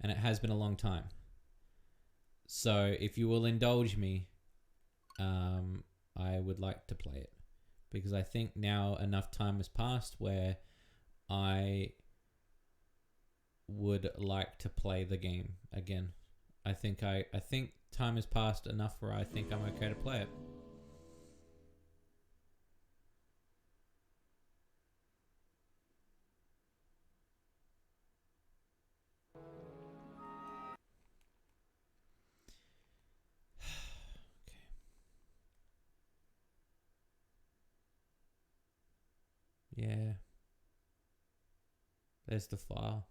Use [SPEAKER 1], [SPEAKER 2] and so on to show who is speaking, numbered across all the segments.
[SPEAKER 1] and it has been a long time. So if you will indulge me, I would like to play it, because I think now enough time has passed where I would like to play the game again. I think time has passed enough where I think I'm okay to play it. Yeah. There's the file.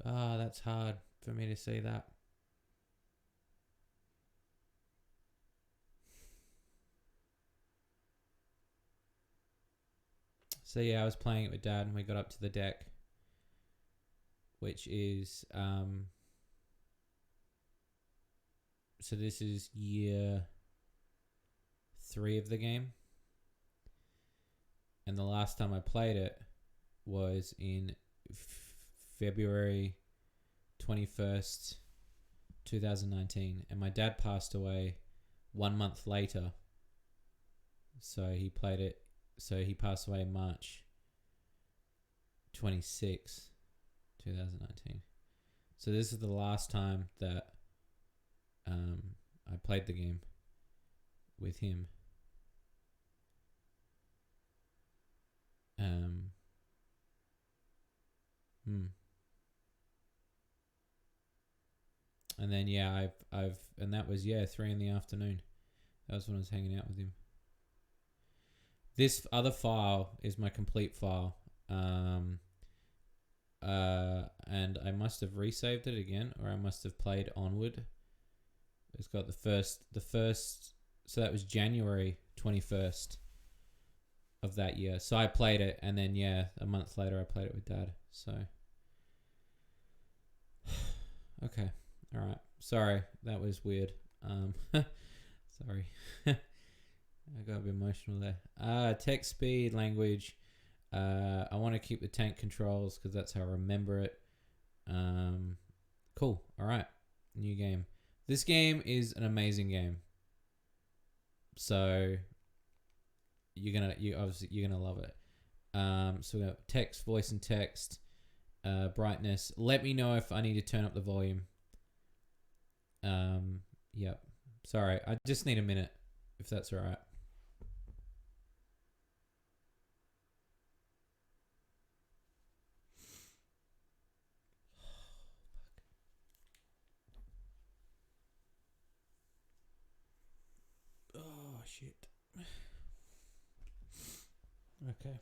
[SPEAKER 1] Ah, that's hard for me to see that. So yeah, I was playing it with Dad, and we got up to the deck, which is so this is year 3 of the game, and the last time I played it was in February 21st, 2019, and my dad passed away 1 month later. So he played it. So he passed away March 26, 2019. So this is the last time that I played the game with him. And then yeah, I've and that was 3 in the afternoon. That was when I was hanging out with him. This other file is my complete file. And I must have resaved it again, or I must have played onward. It's got the first, so that was January 21st of that year. So I played it, and then a month later I played it with Dad. So okay, all right. Sorry, that was weird. Sorry. I got a bit emotional there. Text speed, language. I want to keep the tank controls because that's how I remember it. Cool. All right. New game. This game is an amazing game. So you're gonna love it. So we got text, voice, and text. Brightness. Let me know if I need to turn up the volume. Yep. Sorry, I just need a minute, if that's all right. Oh shit. Okay.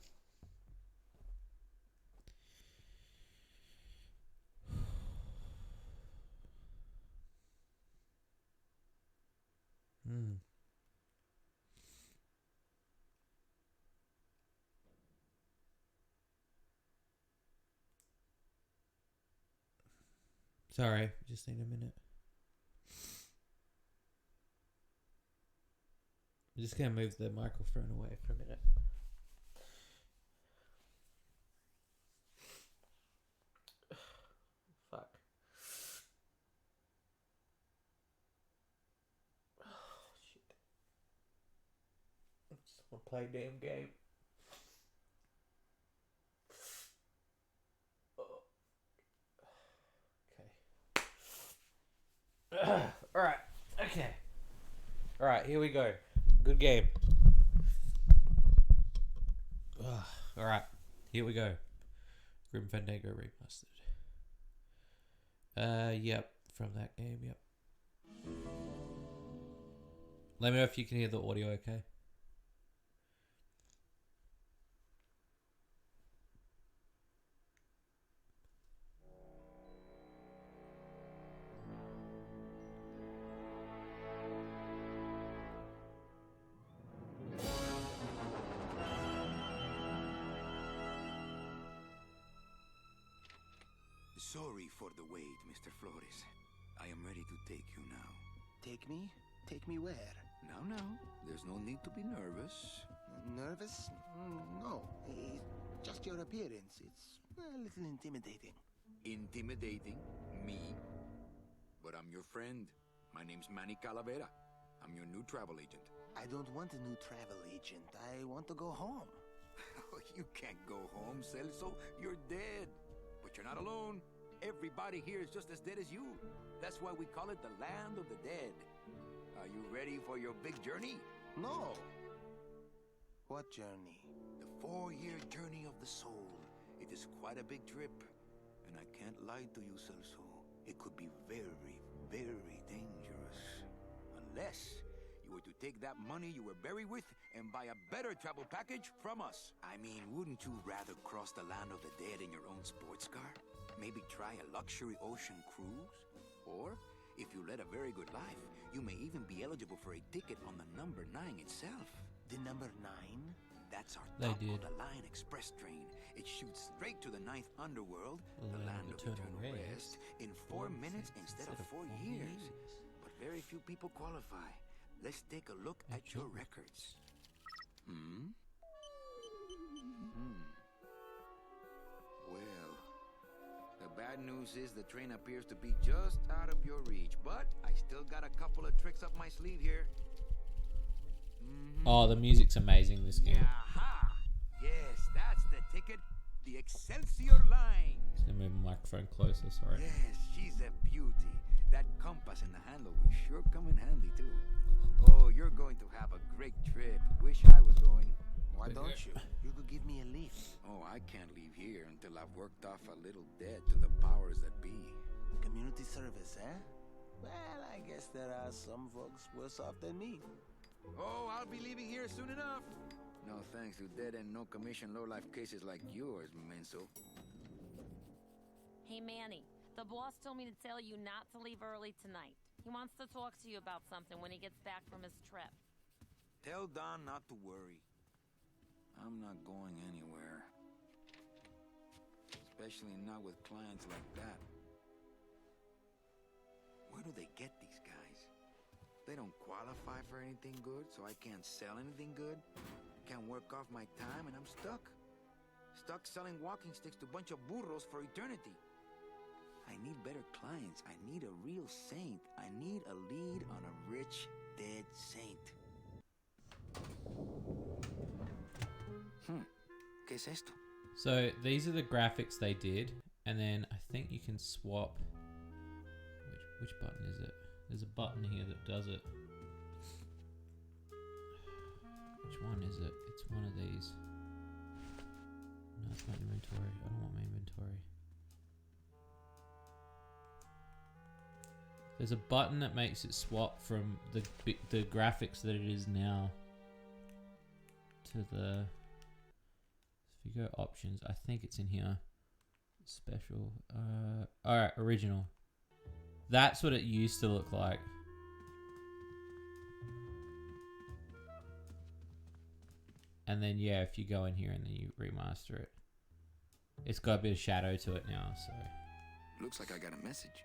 [SPEAKER 1] Sorry, just need a minute. I'm just gonna move the microphone away for a minute. Fuck. Oh shit. I just wanna play a damn game. Okay. Alright. Okay. Alright, here we go. Good game. Alright, here we go. Grim Fandango remastered. Yep, from that game, yep. Let me know if you can hear the audio okay.
[SPEAKER 2] Sorry for the wait, Mr. Flores. I am ready to take you now.
[SPEAKER 3] Take me? Take me where?
[SPEAKER 2] Now, there's no need to be nervous.
[SPEAKER 3] Nervous? No. Just your appearance. It's a little intimidating.
[SPEAKER 2] Intimidating? Me? But I'm your friend. My name's Manny Calavera. I'm your new travel agent.
[SPEAKER 3] I don't want a new travel agent. I want to go home.
[SPEAKER 2] You can't go home, Celso. You're dead. But you're not alone. Everybody here is just as dead as you. That's why we call it the land of the dead. Are you ready for your big journey?
[SPEAKER 3] No. What journey?
[SPEAKER 2] The 4-year journey of the soul. It is quite a big trip. And I can't lie to you, Celso. It could be very, very dangerous. Unless you were to take that money you were buried with and buy a better travel package from us. I mean, wouldn't you rather cross the land of the dead in your own sports car? Maybe try a luxury ocean cruise? Or, if you led a very good life, you may even be eligible for a ticket on the number 9 itself.
[SPEAKER 3] The number 9?
[SPEAKER 2] That's our
[SPEAKER 1] They
[SPEAKER 2] top-of-the-line express train. It shoots straight to the 9th underworld, the land of eternal rest, in 4 minutes instead of 4 years. But very few people qualify. Let's take a look at your records. Well, the bad news is the train appears to be just out of your reach, but I still got a couple of tricks up my sleeve here.
[SPEAKER 1] Oh, the music's amazing this game.
[SPEAKER 2] Aha! Yes, that's the ticket. The Excelsior line.
[SPEAKER 1] Just gonna move my microphone closer, sorry.
[SPEAKER 2] Yes, she's a beauty. That compass and the handle will sure come in handy too. Oh, you're going to have a great trip. Wish I was going.
[SPEAKER 3] Why don't you? You could give me a lift.
[SPEAKER 2] Oh, I can't leave here until I've worked off a little debt to the powers that be.
[SPEAKER 3] Community service, eh? Well, I guess there are some folks worse off than me.
[SPEAKER 2] Oh, I'll be leaving here soon enough. No thanks to dead and no commission low-life cases like yours, Menso.
[SPEAKER 4] Hey, Manny. The boss told me to tell you not to leave early tonight. He wants to talk to you about something when he gets back from his trip.
[SPEAKER 2] Tell Don not to worry. I'm not going anywhere. Especially not with clients like that. Where do they get these guys? They don't qualify for anything good, so I can't sell anything good. Can't work off my time, and I'm stuck. Stuck selling walking sticks to a bunch of burros for eternity. I need better clients. I need a real saint. I need a lead on a rich, dead saint. ¿Qué es esto?
[SPEAKER 1] So these are the graphics they did, and then I think you can swap. Which button is it? There's a button here that does it. Which one is it? It's one of these. No, it's my inventory. I don't want my inventory. There's a button that makes it swap from the graphics that it is now to the. If you go options, I think it's in here. Special. Alright, original. That's what it used to look like. And then yeah, if you go in here and then you remaster it, it's got a bit of shadow to it now, so.
[SPEAKER 2] Looks like I got a message.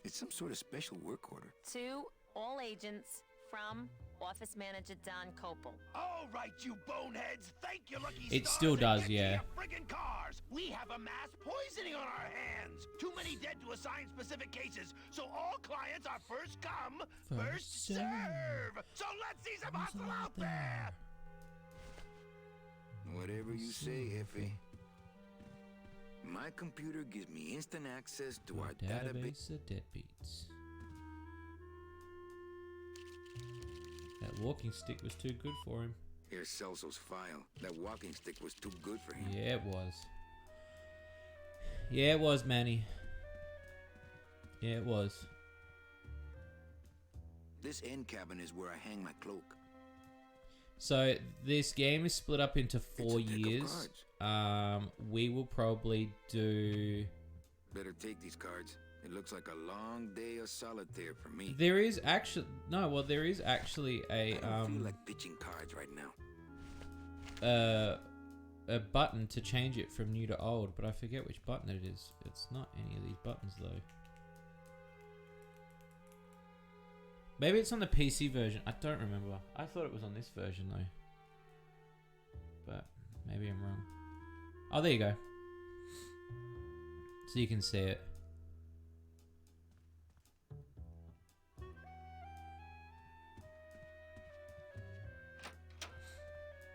[SPEAKER 2] It's some sort of special work order.
[SPEAKER 4] To all agents from Office Manager Don Copel.
[SPEAKER 5] All right, you boneheads. Thank you, lucky
[SPEAKER 1] It
[SPEAKER 5] stars,
[SPEAKER 1] still
[SPEAKER 5] and
[SPEAKER 1] does,
[SPEAKER 5] get to
[SPEAKER 1] yeah.
[SPEAKER 5] your friggin' cars. We have a mass poisoning on our hands. Too many dead to assign specific cases, so all clients are first come, first serve. So let's see some hustle out there.
[SPEAKER 2] Whatever you say, Jefe. My computer gives me instant access to our database.
[SPEAKER 1] Database of deadbeats. That walking stick was too good for him.
[SPEAKER 2] Here's Celso's file. That walking stick was too good for him.
[SPEAKER 1] Yeah, it was. Yeah, it was, Manny. Yeah, it was.
[SPEAKER 2] This end cabin is where I hang my cloak.
[SPEAKER 1] So this game is split up into 4
[SPEAKER 2] It's a deck of
[SPEAKER 1] years.
[SPEAKER 2] cards.
[SPEAKER 1] We will probably do.
[SPEAKER 2] Better take these cards. It looks like a long day of solitaire for me.
[SPEAKER 1] There is actually no. Well, there is actually a
[SPEAKER 2] I don't feel like pitching cards right now.
[SPEAKER 1] a button to change it from new to old, but I forget which button it is. It's not any of these buttons though. Maybe it's on the PC version. I don't remember. I thought it was on this version though. But maybe I'm wrong. Oh, there you go. So you can see it.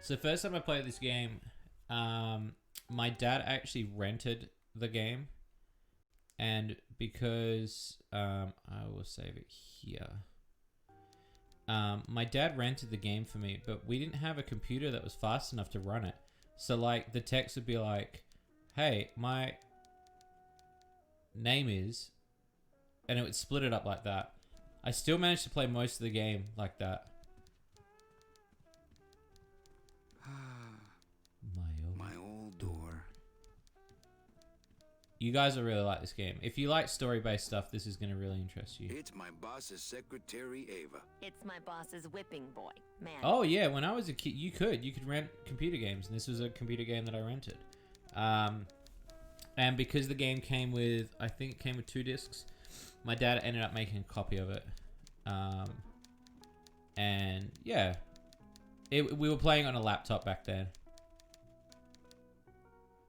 [SPEAKER 1] So first time I played this game, my dad actually rented the game, and because I will save it here. My dad rented the game for me, but we didn't have a computer that was fast enough to run it. So like the text would be like, "Hey, my name is," and it would split it up like that. I still managed to play most of the game like that.
[SPEAKER 2] My old door.
[SPEAKER 1] You guys will really like this game. If you like story-based stuff, this is going to really interest you.
[SPEAKER 2] It's my boss's secretary, Ava.
[SPEAKER 4] It's my boss's whipping boy, man.
[SPEAKER 1] Oh yeah, when I was a kid, you could rent computer games, and this was a computer game that I rented. And because the game came with, I think it came with 2 discs, my dad ended up making a copy of it. And yeah, we were playing on a laptop back then.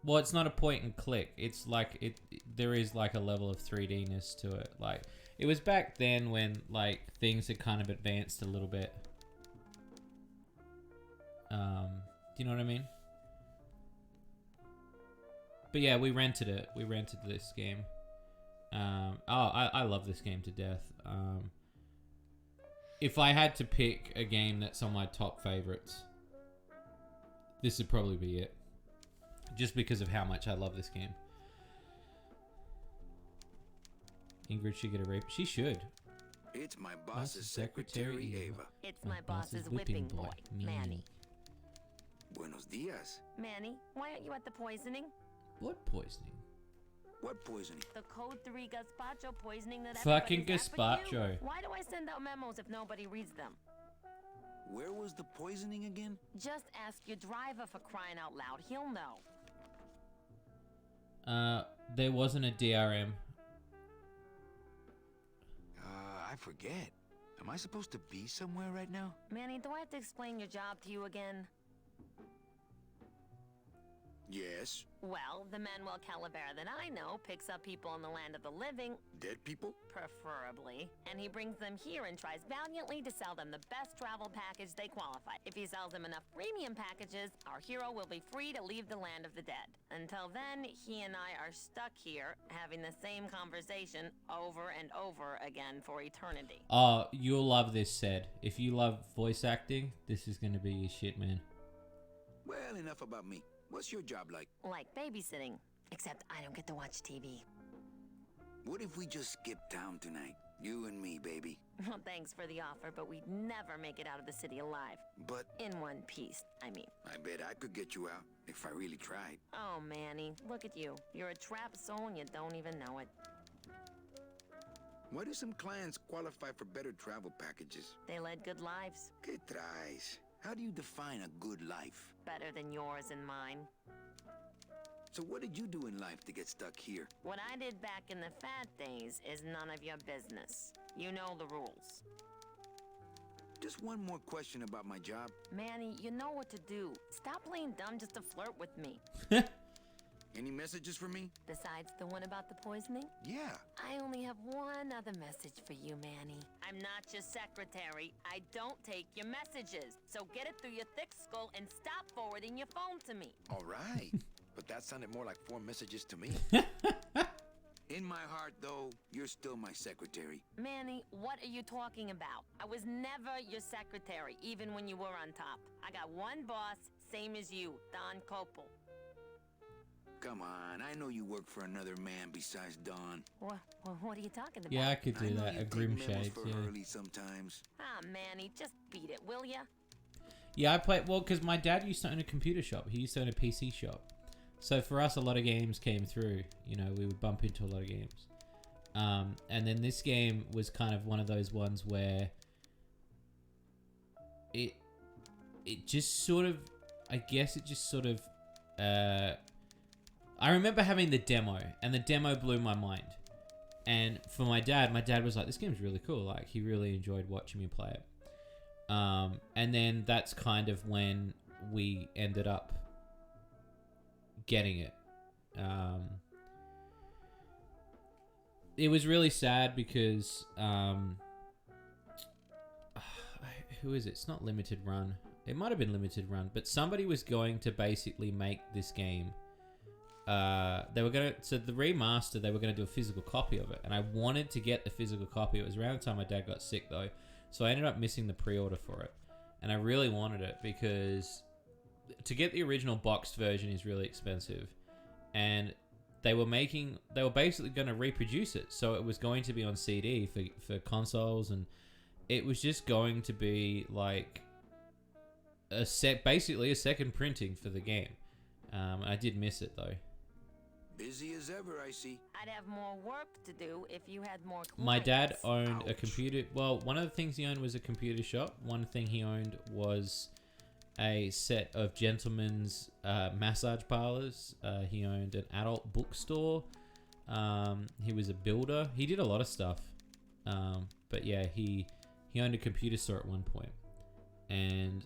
[SPEAKER 1] Well, it's not a point and click. It's like there is like a level of 3D-ness to it. Like it was back then when like things had kind of advanced a little bit. Do you know what I mean? But yeah, we rented it. We rented this game. I love this game to death. If I had to pick a game that's on my top favorites, this would probably be it. Just because of how much I love this game. Ingrid should get a rape. She should.
[SPEAKER 2] It's my boss's secretary, Ava.
[SPEAKER 4] It's my boss's whipping boy, Manny.
[SPEAKER 2] Buenos dias.
[SPEAKER 4] Manny, why aren't you at the poisoning?
[SPEAKER 1] Blood poisoning.
[SPEAKER 2] What poisoning?
[SPEAKER 4] The Code 3 gazpacho poisoning that
[SPEAKER 1] Fucking
[SPEAKER 4] everybody's at for you.
[SPEAKER 1] gazpacho.
[SPEAKER 4] Why do I send out memos if nobody reads them?
[SPEAKER 2] Where was the poisoning again?
[SPEAKER 4] Just ask your driver, for crying out loud. He'll know.
[SPEAKER 1] There wasn't a DRM.
[SPEAKER 2] I forget. Am I supposed to be somewhere right now?
[SPEAKER 4] Manny, do I have to explain your job to you again?
[SPEAKER 2] Yes.
[SPEAKER 4] Well, the Manuel Calavera that I know picks up people in the land of the living,
[SPEAKER 2] Dead people?
[SPEAKER 4] preferably, and he brings them here and tries valiantly to sell them the best travel package they qualify. If he sells them enough premium packages, our hero will be free to leave the land of the dead. Until then, he and I are stuck here, having the same conversation over and over again for eternity.
[SPEAKER 1] Oh, you'll love this, Sed. If you love voice acting, this is gonna be your shit, man.
[SPEAKER 2] Well, enough about me. What's your job like?
[SPEAKER 4] Like babysitting, except I don't get to watch TV.
[SPEAKER 2] What if we just skip town tonight? You and me, baby.
[SPEAKER 4] Well, thanks for the offer, but we'd never make it out of the city alive.
[SPEAKER 2] But
[SPEAKER 4] In one piece, I mean.
[SPEAKER 2] I bet I could get you out if I really tried.
[SPEAKER 4] Oh, Manny, look at you. You're a trapped soul and you don't even know it.
[SPEAKER 2] Why do some clients qualify for better travel packages?
[SPEAKER 4] They led good lives.
[SPEAKER 2] ¿Qué traes? How do you define a good life?
[SPEAKER 4] Better than yours and mine.
[SPEAKER 2] So what did you do in life to get stuck here?
[SPEAKER 4] What I did back in the fat days is none of your business. You know the rules.
[SPEAKER 2] Just one more question about my job.
[SPEAKER 4] Manny, you know what to do. Stop playing dumb just to flirt with me.
[SPEAKER 2] Any messages for me?
[SPEAKER 4] Besides the one about the poisoning?
[SPEAKER 2] Yeah.
[SPEAKER 4] I only have one other message for you, Manny. I'm not your secretary. I don't take your messages. So get it through your thick skull and stop forwarding your phone to me.
[SPEAKER 2] All right. But that sounded more like 4 messages to me. In my heart, though, you're still my secretary.
[SPEAKER 4] Manny, what are you talking about? I was never your secretary, even when you were on top. I got one boss, same as you, Don Copel.
[SPEAKER 2] Come on, I know you work for another man besides Don.
[SPEAKER 4] What are you talking about?
[SPEAKER 1] Yeah, I could
[SPEAKER 2] I
[SPEAKER 1] do
[SPEAKER 2] know
[SPEAKER 1] that.
[SPEAKER 2] you
[SPEAKER 1] A
[SPEAKER 2] take
[SPEAKER 1] Grim
[SPEAKER 2] memos
[SPEAKER 1] Shades,
[SPEAKER 2] for
[SPEAKER 1] yeah.
[SPEAKER 2] Hurley sometimes.
[SPEAKER 4] Ah, Manny, just beat it, will ya?
[SPEAKER 1] Yeah, I play well because my dad used to own a computer shop. He used to own a PC shop. So for us, a lot of games came through. You know, we would bump into a lot of games. And then this game was kind of one of those ones where it just sort of, I guess it just sort of I remember having the demo, and the demo blew my mind. And for my dad was like, this game's really cool. Like, he really enjoyed watching me play it. And then that's kind of when we ended up getting it. It was really sad because who is it? It's not Limited Run. It might have been Limited Run, but somebody was going to basically make this game. They were gonna, so the remaster, they were gonna do a physical copy of it, and I wanted to get the physical copy. It was around the time my dad got sick though, so I ended up missing the pre-order for it, and I really wanted it because to get the original boxed version is really expensive, and they were basically going to reproduce it, so it was going to be on CD for consoles, and it was just going to be like basically a second printing for the game. I did miss it though.
[SPEAKER 2] Busy as ever, I see.
[SPEAKER 4] I'd have more work to do if you had more clients.
[SPEAKER 1] My dad owned a computer. Well, one of the things he owned was a computer shop. One thing he owned was a set of gentlemen's massage parlors. He owned an adult bookstore. He was a builder. He did a lot of stuff. But yeah, he owned a computer store at one point. And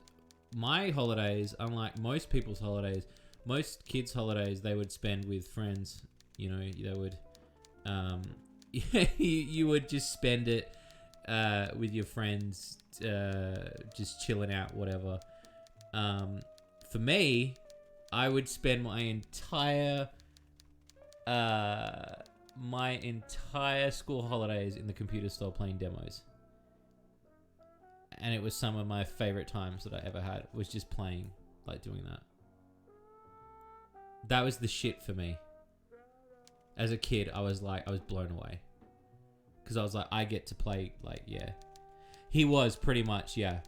[SPEAKER 1] my holidays, unlike most people's holidays, most kids' holidays, they would spend with friends. You know, they would, you would just spend it with your friends, just chilling out, whatever. For me, I would spend my entire school holidays in the computer store playing demos. And it was some of my favorite times that I ever had, was just playing, like doing that. That was the shit for me. As a kid, I was blown away. Because I was like, I get to play, like, yeah. He was pretty much, yeah.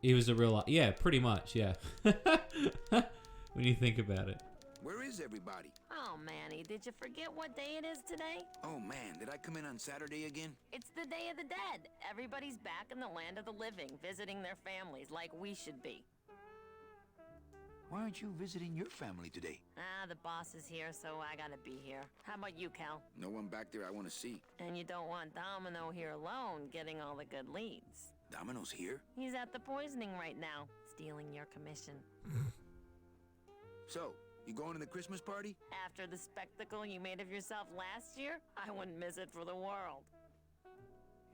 [SPEAKER 1] He was a real, yeah, pretty much, yeah. When you think about it.
[SPEAKER 2] Where is everybody?
[SPEAKER 4] Oh, Manny, did you forget what day it is today?
[SPEAKER 2] Oh man, did I come in on Saturday again?
[SPEAKER 4] It's the Day of the Dead. Everybody's back in the land of the living, visiting their families like we should be.
[SPEAKER 2] Why aren't you visiting your family today?
[SPEAKER 4] The boss is here, so I gotta be here. How about you, Cal?
[SPEAKER 2] No one back there I want to see.
[SPEAKER 4] And you don't want Domino here alone, getting all the good leads.
[SPEAKER 2] Domino's here?
[SPEAKER 4] He's at the poisoning right now, stealing your commission.
[SPEAKER 2] So, you going to the Christmas party?
[SPEAKER 4] After the spectacle you made of yourself last year, I wouldn't miss it for the world.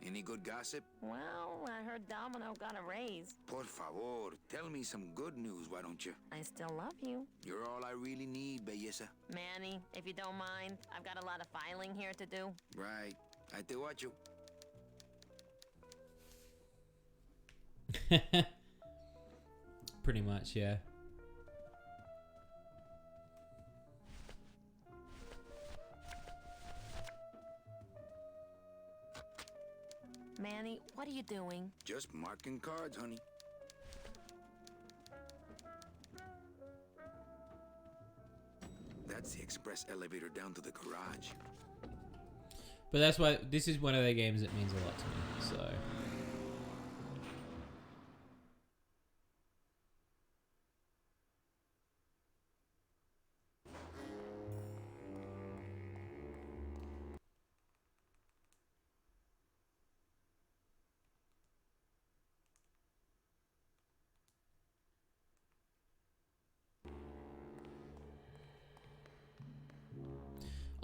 [SPEAKER 2] Any good gossip?
[SPEAKER 4] Well, I heard Domino got a raise.
[SPEAKER 2] Por favor, tell me some good news, why don't you?
[SPEAKER 4] I still love you.
[SPEAKER 2] You're all I really need, belleza.
[SPEAKER 4] Manny, if you don't mind, I've got a lot of filing here to do.
[SPEAKER 2] Right. I te watcho.
[SPEAKER 1] Pretty much, yeah.
[SPEAKER 4] Manny, what are you doing?
[SPEAKER 2] Just marking cards, honey. That's the express elevator down to the garage.
[SPEAKER 1] But that's why this is one of their games that means a lot to me, so...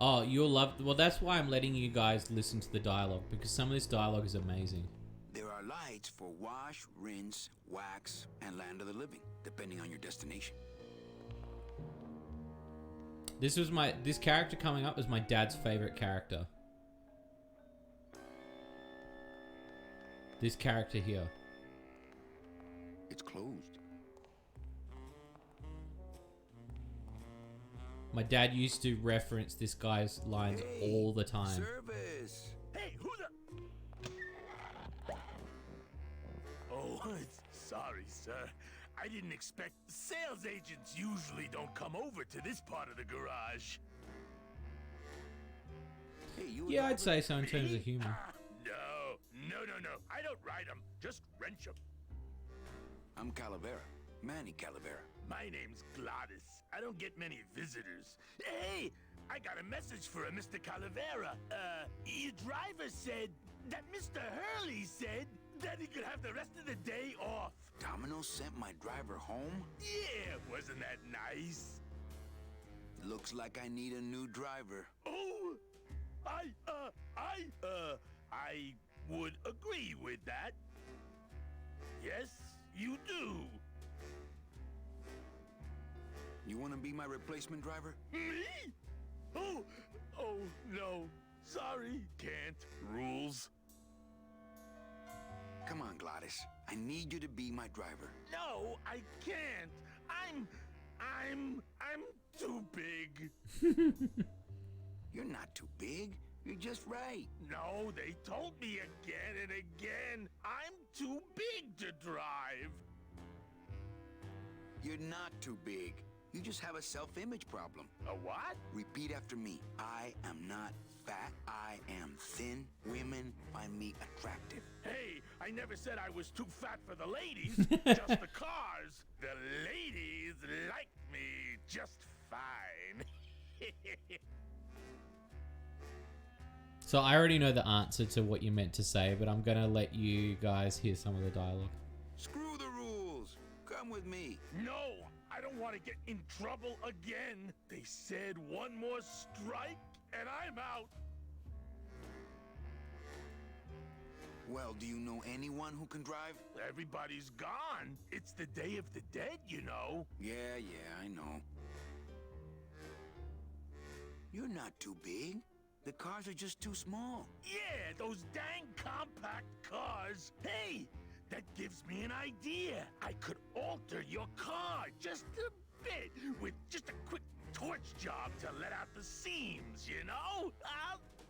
[SPEAKER 1] Oh, you'll love... Well, that's why I'm letting you guys listen to the dialogue, because some of this dialogue is amazing.
[SPEAKER 2] There are lights for wash, rinse, wax, and land of the living, depending on your destination.
[SPEAKER 1] This character coming up was my dad's favorite character. This character here.
[SPEAKER 2] It's closed.
[SPEAKER 1] My dad used to reference this guy's lines all the time.
[SPEAKER 2] Service!
[SPEAKER 5] Hey, who the... Oh, sorry, sir. I didn't expect... Sales agents usually don't come over to this part of the garage.
[SPEAKER 2] Hey, you
[SPEAKER 1] Yeah, I'd say so in terms
[SPEAKER 5] Me?
[SPEAKER 1] of humor.
[SPEAKER 5] No. I don't ride them. Just wrench them.
[SPEAKER 2] I'm Calavera. Manny Calavera.
[SPEAKER 5] My name's Gladys. I don't get many visitors. Hey, I got a message for a Mr. Calavera. Your driver said that Mr. Hurley said that he could have the rest of the day off.
[SPEAKER 2] Domino sent my driver home?
[SPEAKER 5] Yeah, wasn't that nice?
[SPEAKER 2] Looks like I need a new driver.
[SPEAKER 5] Oh, I would agree with that. Yes, you do.
[SPEAKER 2] You want to be my replacement driver?
[SPEAKER 5] Me? Oh, no. Sorry, can't. Rules.
[SPEAKER 2] Come on, Gladys. I need you to be my driver.
[SPEAKER 5] No, I can't. I'm too big.
[SPEAKER 2] You're not too big. You're just right.
[SPEAKER 5] No, they told me again and again. I'm too big to drive.
[SPEAKER 2] You're not too big. You just have a self-image problem.
[SPEAKER 5] A what?
[SPEAKER 2] Repeat after me. I am not fat. I am thin. Women find me attractive.
[SPEAKER 5] Hey, I never said I was too fat for the ladies. Just the cars. The ladies like me just fine.
[SPEAKER 1] So I already know the answer to what you meant to say, but I'm going to let you guys hear some of the dialogue.
[SPEAKER 2] Screw the rules. Come with me.
[SPEAKER 5] No, I don't want to get in trouble again. They said one more strike and I'm out.
[SPEAKER 2] Well, do you know anyone who can drive?
[SPEAKER 5] Everybody's gone. It's the Day of the Dead, you know.
[SPEAKER 2] Yeah, I know. You're not too big. The cars are just too small.
[SPEAKER 5] Yeah, those dang compact cars. Hey, that gives me an idea. I could alter your car just a bit with just a quick torch job to let out the seams, you know?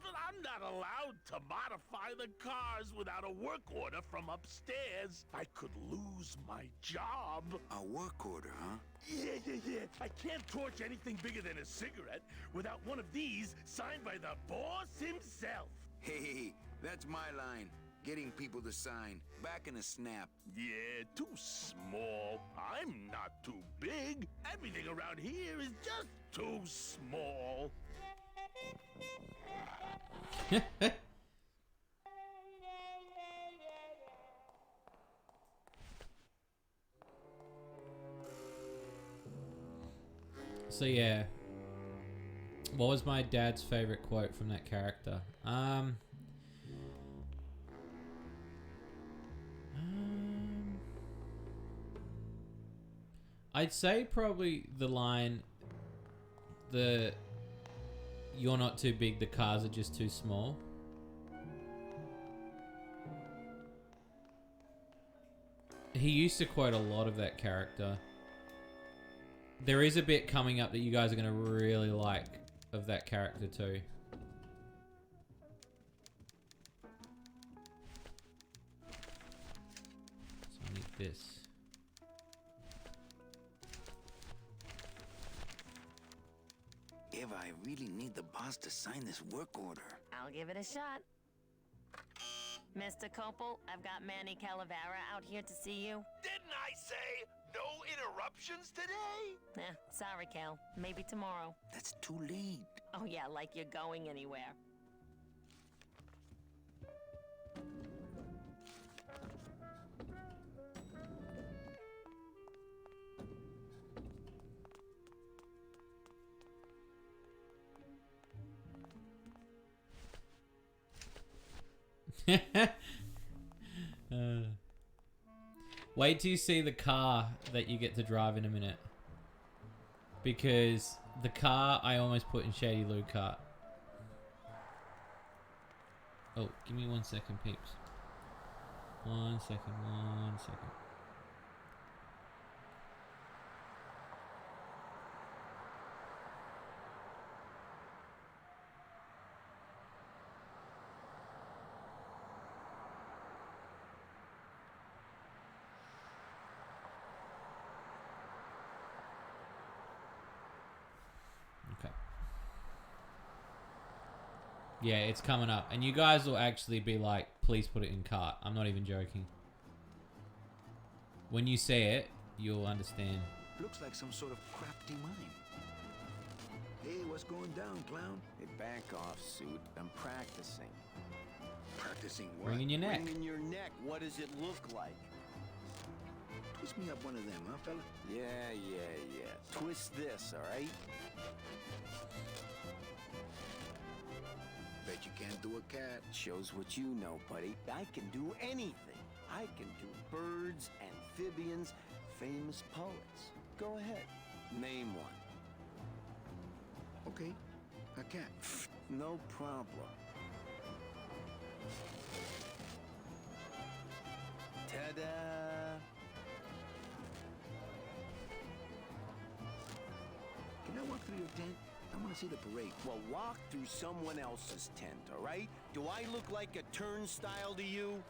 [SPEAKER 5] But I'm not allowed to modify the cars without a work order from upstairs. I could lose my job.
[SPEAKER 2] A work order, huh?
[SPEAKER 5] Yeah. I can't torch anything bigger than a cigarette without one of these signed by the boss himself.
[SPEAKER 2] Hey, that's my line. Getting people to sign. Back in a snap.
[SPEAKER 5] Yeah, too small. I'm not too big. Everything around here is just too small.
[SPEAKER 1] So yeah, what was my dad's favorite quote from that character? I'd say probably the line, "You're not too big, the cars are just too small." He used to quote a lot of that character. There is a bit coming up that you guys are going to really like of that character too. So I need this.
[SPEAKER 2] Eva, I really need the boss to sign this work order.
[SPEAKER 4] I'll give it a shot. Mr. Copel, I've got Manny Calavera out here to see you.
[SPEAKER 5] Didn't I say no interruptions today?
[SPEAKER 4] Sorry, Cal. Maybe tomorrow.
[SPEAKER 2] That's too late.
[SPEAKER 4] Oh yeah, like you're going anywhere.
[SPEAKER 1] Wait till you see the car that you get to drive in a minute. Because the car I almost put in Shady Lou Kart. Oh, give me 1 second, peeps. 1 second, 1 second. Yeah, it's coming up. And you guys will actually be like, please put it in cart. I'm not even joking. When you see it, you'll understand.
[SPEAKER 2] Looks like some sort of crafty mime. Hey, what's going down, clown?
[SPEAKER 3] Hey, back off, suit. I'm practicing.
[SPEAKER 2] Practicing what?
[SPEAKER 1] Ring in your neck.
[SPEAKER 3] Ring in your neck. What does it look like?
[SPEAKER 2] Twist me up one of them, huh, fella?
[SPEAKER 3] Yeah. Twist this, all right?
[SPEAKER 2] Bet you can't do a cat.
[SPEAKER 3] Shows what you know, buddy. I can do anything. I can do birds, amphibians, famous poets. Go ahead. Name one.
[SPEAKER 2] Okay, a cat.
[SPEAKER 3] No problem. Ta-da!
[SPEAKER 2] Can I walk through your tent? I want to see the parade.
[SPEAKER 3] Well, walk through someone else's tent, all right? Do I look like a turnstile to you?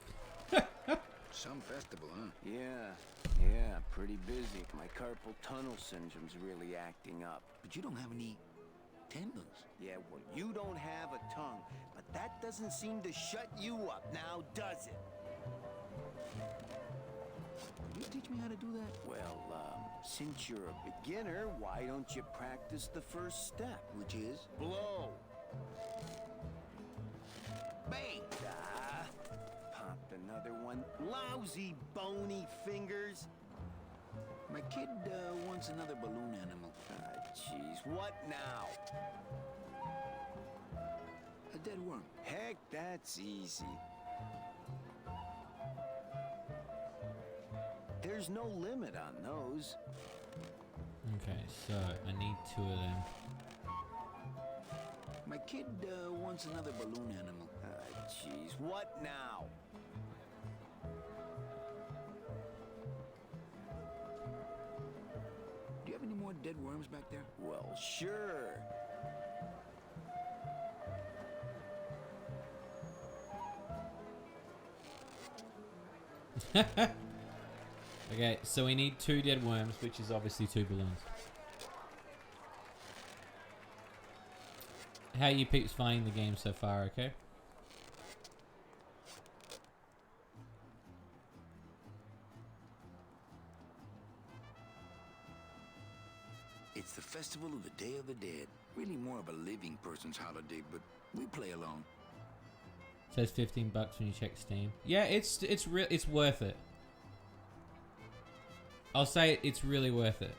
[SPEAKER 2] Some festival, huh?
[SPEAKER 3] Yeah, pretty busy. My carpal tunnel syndrome's really acting up.
[SPEAKER 2] But you don't have any tendons.
[SPEAKER 3] Yeah, well, you don't have a tongue, but that doesn't seem to shut you up now, does it?
[SPEAKER 2] Will you teach me how to do that?
[SPEAKER 3] Well, since you're a beginner, why don't you practice the first step?
[SPEAKER 2] Which is?
[SPEAKER 3] Blow.
[SPEAKER 2] Bang!
[SPEAKER 3] Ah, popped another one. Lousy, bony fingers.
[SPEAKER 2] My kid wants another balloon animal.
[SPEAKER 3] Jeez, what now?
[SPEAKER 2] A dead worm.
[SPEAKER 3] Heck, that's easy. There's no limit on those.
[SPEAKER 1] Okay, so I need 2 of them.
[SPEAKER 2] My kid wants another balloon animal.
[SPEAKER 3] Jeez, what now?
[SPEAKER 2] Do you have any more dead worms back there?
[SPEAKER 3] Well, sure.
[SPEAKER 1] Okay, so we need 2 dead worms, which is obviously 2 balloons. How you peeps finding the game so far, okay?
[SPEAKER 2] It's the festival of the Day of the Dead. Really more of a living person's holiday, but we play along.
[SPEAKER 1] Says $15 when you check Steam. Yeah, it's worth it. I'll say it's really worth it.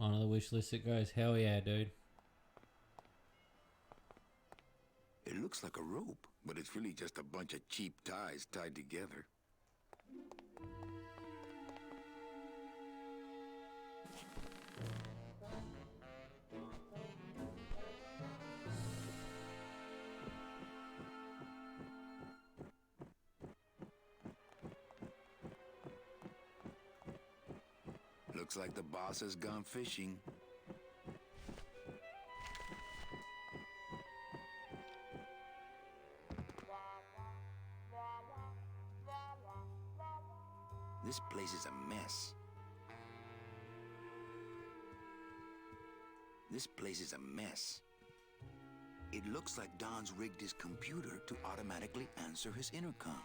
[SPEAKER 1] On the wish list it goes. Hell yeah, dude.
[SPEAKER 2] It looks like a rope, but it's really just a bunch of cheap ties tied together. Looks like the boss has gone fishing. This place is a mess. This place is a mess. It looks like Don's rigged his computer to automatically answer his intercom.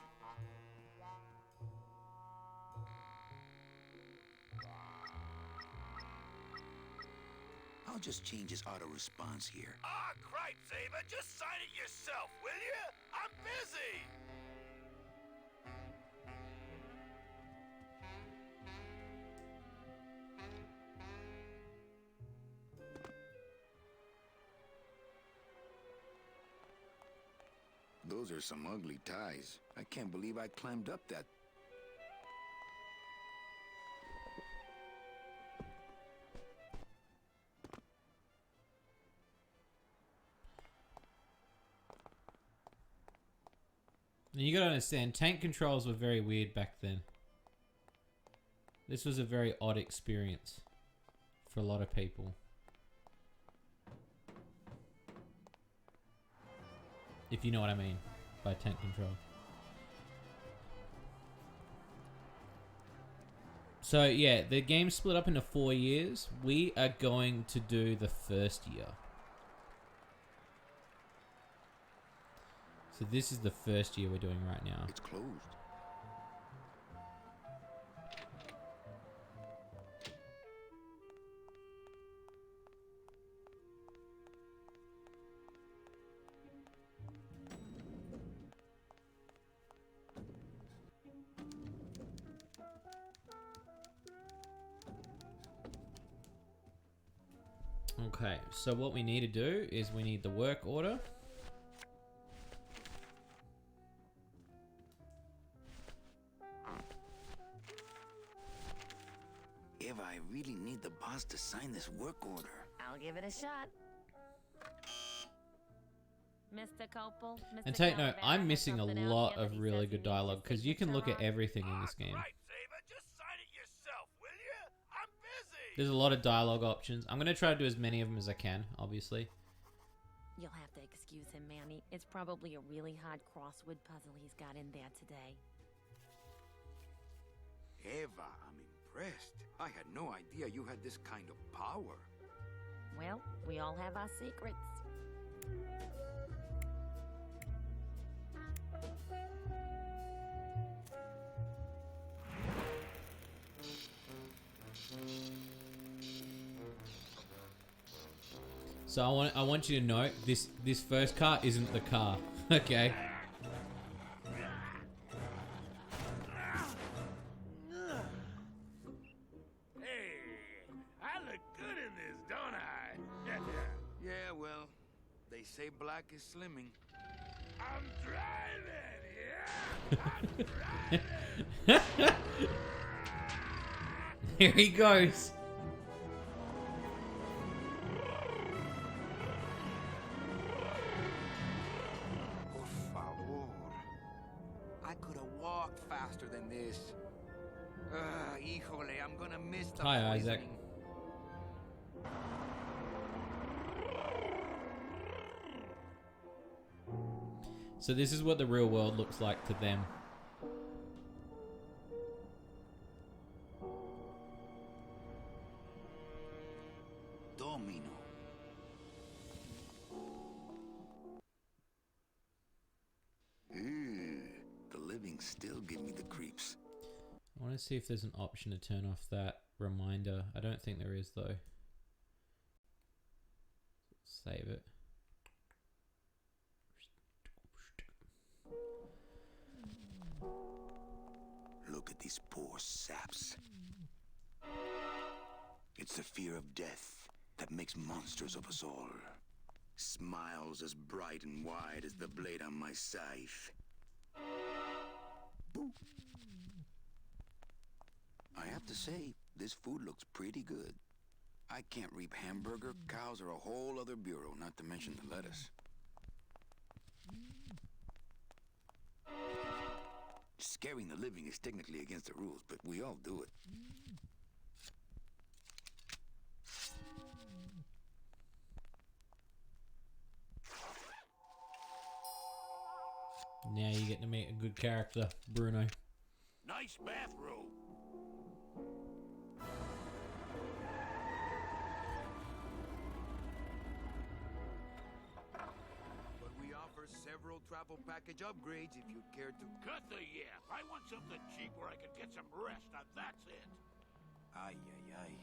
[SPEAKER 2] I'll just change his auto response here.
[SPEAKER 5] Ah, cripe, Saber, just sign it yourself, will you? I'm busy!
[SPEAKER 2] Those are some ugly ties. I can't believe I climbed up that.
[SPEAKER 1] And you gotta understand, tank controls were very weird back then. This was a very odd experience for a lot of people. If you know what I mean by tank control. So yeah, the game's split up into 4 years. We are going to do the first year. So this is the first year we're doing right now.
[SPEAKER 2] It's closed.
[SPEAKER 1] Okay, so what we need to do is we need the work order.
[SPEAKER 3] Eva, I really need the boss to sign this work order.
[SPEAKER 4] I'll give it a shot. Mr. Copel, Mr.
[SPEAKER 1] And take note,
[SPEAKER 4] Calavera
[SPEAKER 1] I'm
[SPEAKER 4] has
[SPEAKER 1] missing a
[SPEAKER 4] something out
[SPEAKER 1] lot
[SPEAKER 4] here that
[SPEAKER 1] of
[SPEAKER 4] he
[SPEAKER 1] really
[SPEAKER 4] says
[SPEAKER 1] good
[SPEAKER 4] he needs
[SPEAKER 1] dialogue
[SPEAKER 4] his
[SPEAKER 1] because you can look
[SPEAKER 4] signature
[SPEAKER 1] at
[SPEAKER 4] on.
[SPEAKER 1] everything in this game.
[SPEAKER 5] Right, Saber, just sign it yourself, will you? I'm busy.
[SPEAKER 1] There's a lot of dialogue options. I'm going to try to do as many of them as I can, obviously.
[SPEAKER 4] You'll have to excuse him, Manny. It's probably a really hard crossword puzzle he's got in there today.
[SPEAKER 2] Eva, I'm impressed. I had no idea you had this kind of power.
[SPEAKER 4] Well, we all have our secrets.
[SPEAKER 1] So I want you to note this first car isn't the car. Okay.
[SPEAKER 5] Hey, I look good in this, don't I?
[SPEAKER 2] Yeah, well, they say black is slimming.
[SPEAKER 5] I'm driving, yeah! I'm driving!
[SPEAKER 1] Here he goes.
[SPEAKER 2] Por favor. I could have walked faster than this. Híjole, I'm gonna miss the
[SPEAKER 1] Hi, Isaac.
[SPEAKER 2] poisoning.
[SPEAKER 1] So this is what the real world looks like to them.
[SPEAKER 2] Domino.
[SPEAKER 3] The living still give me the creeps.
[SPEAKER 1] I want to see if there's an option to turn off that reminder. I don't think there is though. Save it.
[SPEAKER 3] Look at these poor saps. It's the fear of death that makes monsters of us all. Smiles as bright and wide as the blade on my scythe. Boo. I have to say, this food looks pretty good. I can't reap hamburger. Cows are a whole other bureau, not to mention the lettuce. Scaring the living is technically against the rules, but we all do it.
[SPEAKER 1] Now you get to meet a good character, Bruno.
[SPEAKER 5] Nice bathrobe.
[SPEAKER 2] But we offer several travel package upgrades if you care to.
[SPEAKER 5] Cut the yap. I want something cheap where I can get some rest. Now that's it.
[SPEAKER 2] Ay, ay, ay.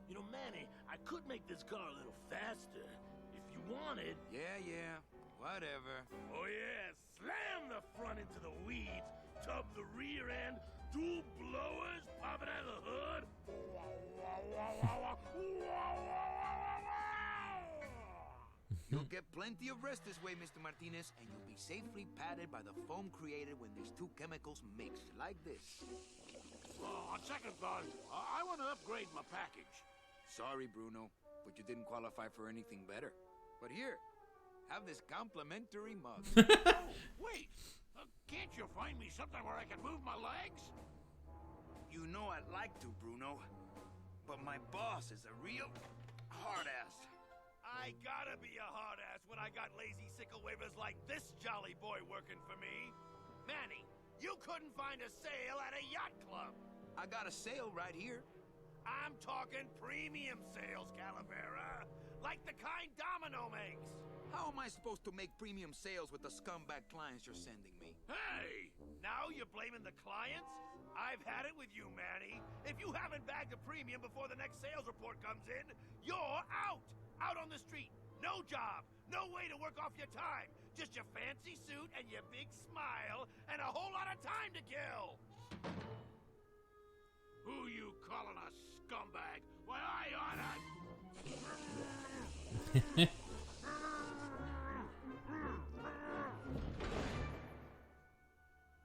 [SPEAKER 5] You know, Manny, I could make this car a little faster. If you wanted.
[SPEAKER 2] Yeah, whatever.
[SPEAKER 5] Oh yeah, slam the front into the weeds, tub the rear end, dual blowers popping out of the hood.
[SPEAKER 2] You'll get plenty of rest this way, Mr. Martinez, and you'll be safely padded by the foam created when these two chemicals mix, like this.
[SPEAKER 5] On second thought, I want to upgrade my package.
[SPEAKER 2] Sorry, Bruno, but you didn't qualify for anything better. But here, have this complimentary mug.
[SPEAKER 5] Wait, can't you find me something where I can move my legs?
[SPEAKER 2] You know I'd like to, Bruno. But my boss is a real hard-ass.
[SPEAKER 5] I gotta be a hard ass when I got lazy sickle wavers like this jolly boy working for me. Manny, you couldn't find a sale at a yacht club.
[SPEAKER 2] I got a sale right here.
[SPEAKER 5] I'm talking premium sales, Calavera. Like the kind Domino makes.
[SPEAKER 2] How am I supposed to make premium sales with the scumbag clients you're sending me?
[SPEAKER 5] Hey! Now you're blaming the clients? I've had it with you, Manny. If you haven't bagged a premium before the next sales report comes in, you're out! Out on the street. No job. No way to work off your time. Just your fancy suit and your big smile and a whole lot of time to kill. Who you calling a scumbag? Why, I oughta...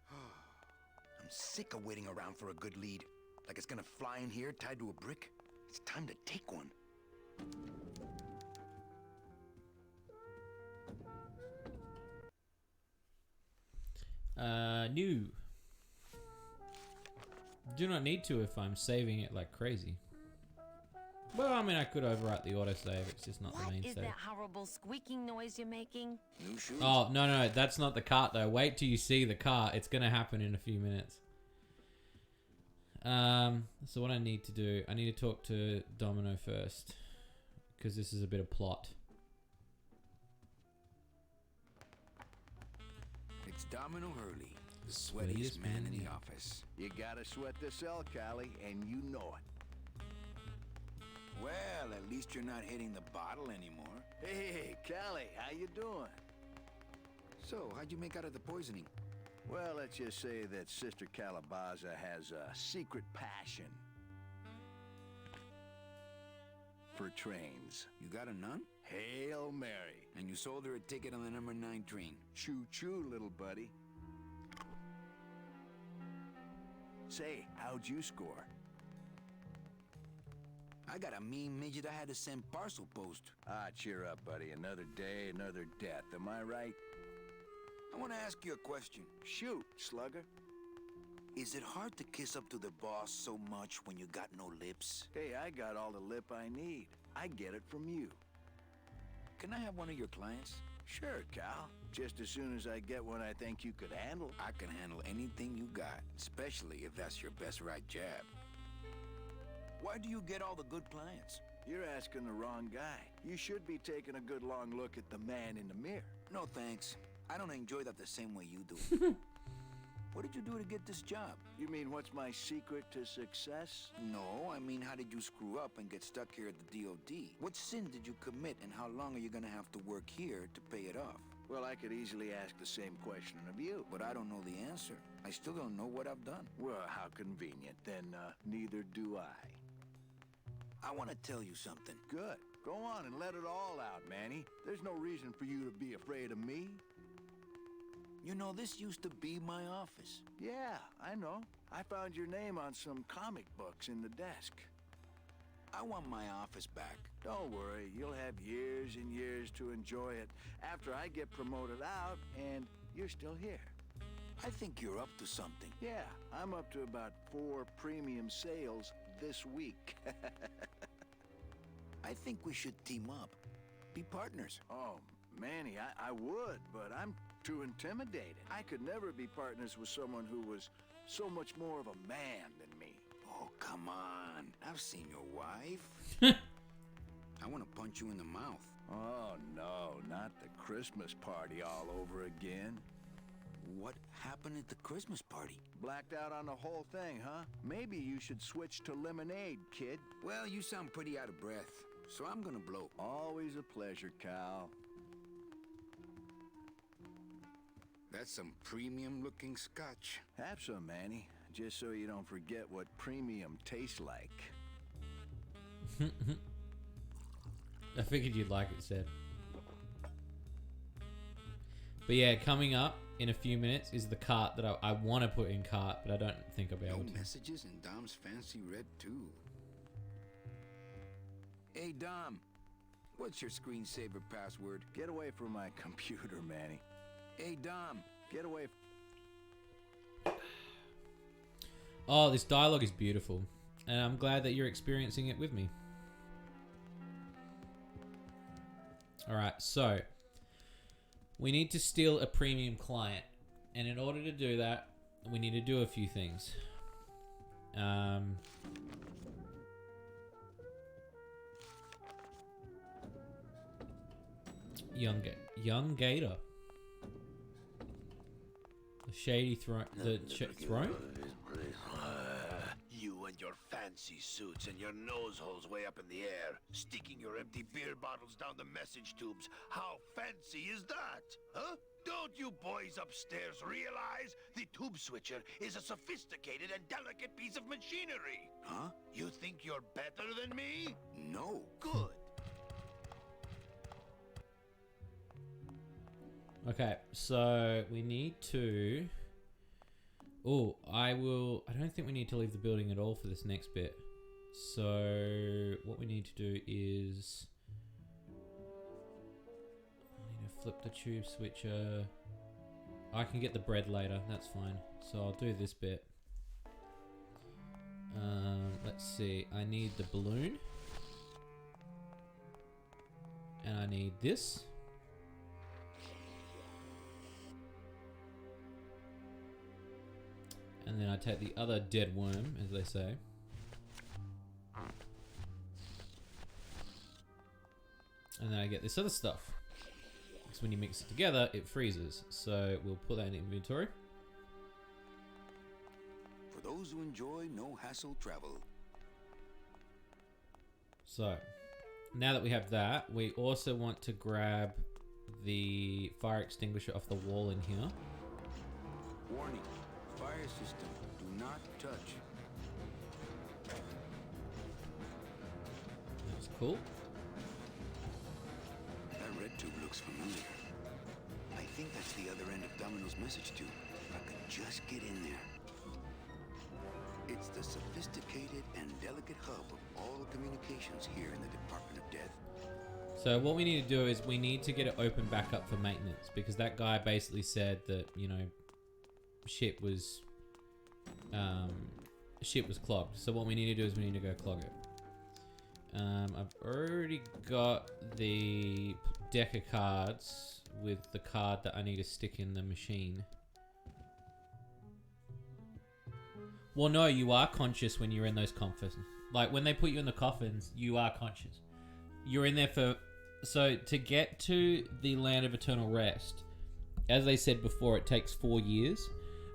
[SPEAKER 2] I'm sick of waiting around for a good lead. Like it's gonna fly in here tied to a brick. It's time to take one.
[SPEAKER 1] New. Do not need to if I'm saving it like crazy. Well, I mean, I could overwrite the autosave. It's just not the main
[SPEAKER 4] What is
[SPEAKER 1] save.
[SPEAKER 4] that horrible squeaking noise you're making?
[SPEAKER 2] New shoes?
[SPEAKER 1] Oh, no, that's not the cart though. Wait till you see the cart. It's gonna happen in a few minutes. So what I need to do, I need to talk to Domino first, because this is a bit of plot.
[SPEAKER 2] It's Domino Hurley, the
[SPEAKER 1] Sweatiest
[SPEAKER 2] sweatiest man
[SPEAKER 1] man
[SPEAKER 2] in
[SPEAKER 1] in
[SPEAKER 2] the
[SPEAKER 1] the
[SPEAKER 2] office.
[SPEAKER 3] You gotta sweat the cell, Callie, and you know it.
[SPEAKER 2] Well, at least you're not hitting the bottle anymore.
[SPEAKER 3] Hey, Callie, how you doing?
[SPEAKER 2] So, how'd you make out of the poisoning?
[SPEAKER 3] Well, let's just say that Sister Calabaza has a secret passion for trains.
[SPEAKER 2] You got a nun?
[SPEAKER 3] Hail Mary.
[SPEAKER 2] And you sold her a ticket on the number 9 train.
[SPEAKER 3] Choo-choo, little buddy. Say, how'd you score?
[SPEAKER 2] I got a mean midget I had to send parcel post.
[SPEAKER 3] Ah, cheer up, buddy. Another day, another death. Am I right?
[SPEAKER 2] I want to ask you a question.
[SPEAKER 3] Shoot, slugger.
[SPEAKER 2] Is it hard to kiss up to the boss so much when you got no lips?
[SPEAKER 3] Hey, I got all the lip I need. I get it from you.
[SPEAKER 2] Can I have one of your clients?
[SPEAKER 3] Sure, Cal. Just as soon as I get one I think you could handle.
[SPEAKER 2] I can handle anything you got, especially if that's your best right jab. Why do you get all the good clients?
[SPEAKER 3] You're asking the wrong guy. You should be taking a good long look at the man in the mirror.
[SPEAKER 2] No thanks. I don't enjoy that the same way you do. What did you do to get this job?
[SPEAKER 3] You mean what's my secret to success?
[SPEAKER 2] No, I mean how did you screw up and get stuck here at the DOD? What sin did you commit and how long are you gonna have to work here to pay it off?
[SPEAKER 3] Well, I could easily ask the same question of you.
[SPEAKER 2] But I don't know the answer. I still don't know what I've done.
[SPEAKER 3] Well, how convenient. Then, neither do I.
[SPEAKER 2] I want to tell you something.
[SPEAKER 3] Good. Go on and let it all out, Manny. There's no reason for you to be afraid of me.
[SPEAKER 2] You know, this used to be my office.
[SPEAKER 3] Yeah, I know. I found your name on some comic books in the desk.
[SPEAKER 2] I want my office back.
[SPEAKER 3] Don't worry, you'll have years and years to enjoy it after I get promoted out and you're still here.
[SPEAKER 2] I think you're up to something.
[SPEAKER 3] Yeah, I'm up to about 4 premium sales this week.
[SPEAKER 2] I think we should team up. Be partners.
[SPEAKER 3] Oh, Manny, I would, but I'm too intimidated. I could never be partners with someone who was so much more of a man than me.
[SPEAKER 2] Oh, come on. I've seen your wife. I want to punch you in the mouth.
[SPEAKER 3] Oh, no, not the Christmas party all over again.
[SPEAKER 2] What happened at the Christmas party?
[SPEAKER 3] Blacked out on the whole thing, huh? Maybe you should switch to lemonade, kid.
[SPEAKER 2] Well, you sound pretty out of breath, so I'm gonna blow.
[SPEAKER 3] Always a pleasure, Cal.
[SPEAKER 2] That's some premium-looking scotch.
[SPEAKER 3] Have some, Manny, just so you don't forget what premium tastes like.
[SPEAKER 1] I figured you'd like it, Seth. But yeah, coming up in a few minutes is the cart that I want to put in cart, but I don't think I'll be able
[SPEAKER 2] No
[SPEAKER 1] to.
[SPEAKER 2] messages in Dom's fancy red too. Hey, Dom. What's your screensaver password?
[SPEAKER 3] Get away from my computer, Manny.
[SPEAKER 2] Hey, Dom.
[SPEAKER 3] Get away.
[SPEAKER 1] Oh, this dialogue is beautiful. And I'm glad that you're experiencing it with me. Alright, so we need to steal a premium client. And in order to do that, we need to do a few things. Young Gator. The Shady throne. Throne?
[SPEAKER 5] You and your fancy suits and your nose holes way up in the air, sticking your empty beer bottles down the message tubes. How fancy is that? Huh? Don't you boys upstairs realize the tube switcher is a sophisticated and delicate piece of machinery?
[SPEAKER 2] Huh?
[SPEAKER 5] You think you're better than me?
[SPEAKER 2] No.
[SPEAKER 5] Good.
[SPEAKER 1] Okay, so we need to... Oh, I don't think we need to leave the building at all for this next bit. So what we need to do is... I need to flip the tube switcher. I can get the bread later, that's fine. So I'll do this bit. Let's see, I need the balloon. And I need this. And then I take the other dead worm, as they say. And then I get this other stuff. Because when you mix it together, it freezes. So we'll put that in inventory.
[SPEAKER 2] For those who enjoy no-hassle travel.
[SPEAKER 1] So, now that we have that, we also want to grab the fire extinguisher off the wall in here.
[SPEAKER 2] Warning. Fire system. Do not touch.
[SPEAKER 1] That's cool.
[SPEAKER 2] That red tube looks familiar. I think that's the other end of Domino's message tube. If I could just get in there. It's the sophisticated and delicate hub of all communications here in the Department of Death.
[SPEAKER 1] So what we need to do is we need to get it open back up for maintenance. Because that guy basically said that, you know, shit was clogged. So what we need to do is we need to go clog it. I've already got the deck of cards with the card that I need to stick in the machine. Well, no, you are conscious when you're in those coffins. Like, when they put you in the coffins, you are conscious. You're in there for... So, to get to the Land of Eternal Rest, as they said before, it takes 4 years.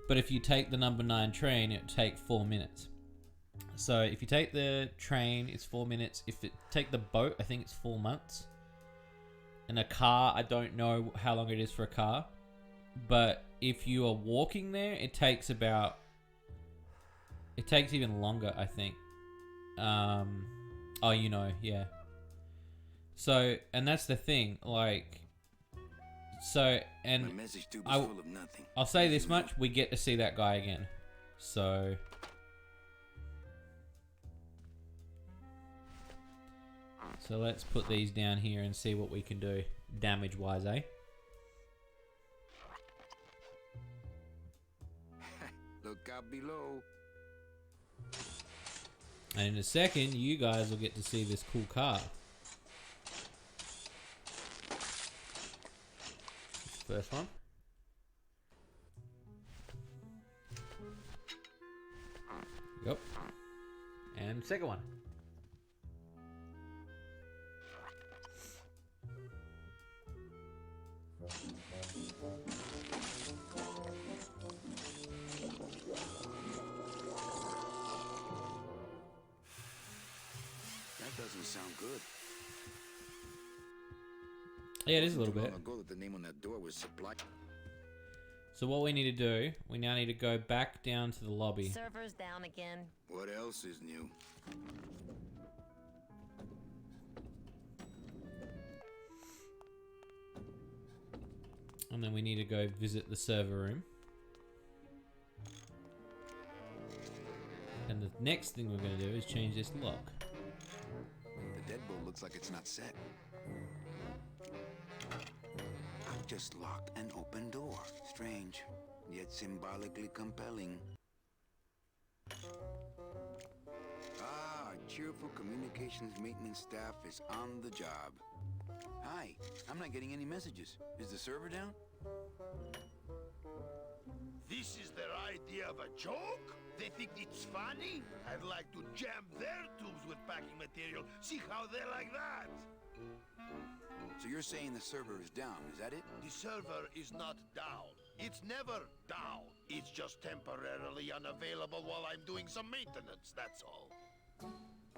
[SPEAKER 1] But if you take the number 9 train, it takes 4 minutes. So, if you take the train, it's 4 minutes. If you take the boat, I think it's 4 months. And a car, I don't know how long it is for a car. But if you are walking there, it takes about... It takes even longer, I think. Oh, you know, yeah. So, and that's the thing, like... So, and
[SPEAKER 2] My message tube is full of nothing.
[SPEAKER 1] I'll say this much, we get to see that guy again. So... So let's put these down here and see what we can do damage-wise, eh?
[SPEAKER 2] Look out below.
[SPEAKER 1] And in a second, you guys will get to see this cool car. First one. Yep. And second one.
[SPEAKER 2] That doesn't sound good.
[SPEAKER 1] Yeah, it is a little
[SPEAKER 2] Too
[SPEAKER 1] bit.
[SPEAKER 2] long ago that the name on that door was supply.
[SPEAKER 1] So what we need to do, we now need to go back down to the lobby.
[SPEAKER 4] Server's down again.
[SPEAKER 2] What else is new?
[SPEAKER 1] And then we need to go visit the server room. And the next thing we're going to do is change this lock.
[SPEAKER 2] The deadbolt looks like it's not set. I've just locked an open door. Strange, yet symbolically compelling. Ah, our cheerful communications maintenance staff is on the job. Hi, I'm not getting any messages. Is the server down?
[SPEAKER 5] This is their idea of a joke? They think it's funny? I'd like to jam their tubes with packing material. See how they like that?
[SPEAKER 2] So you're saying the server is down, is that it?
[SPEAKER 5] The server is not down. It's never down. It's just temporarily unavailable while I'm doing some maintenance, that's all.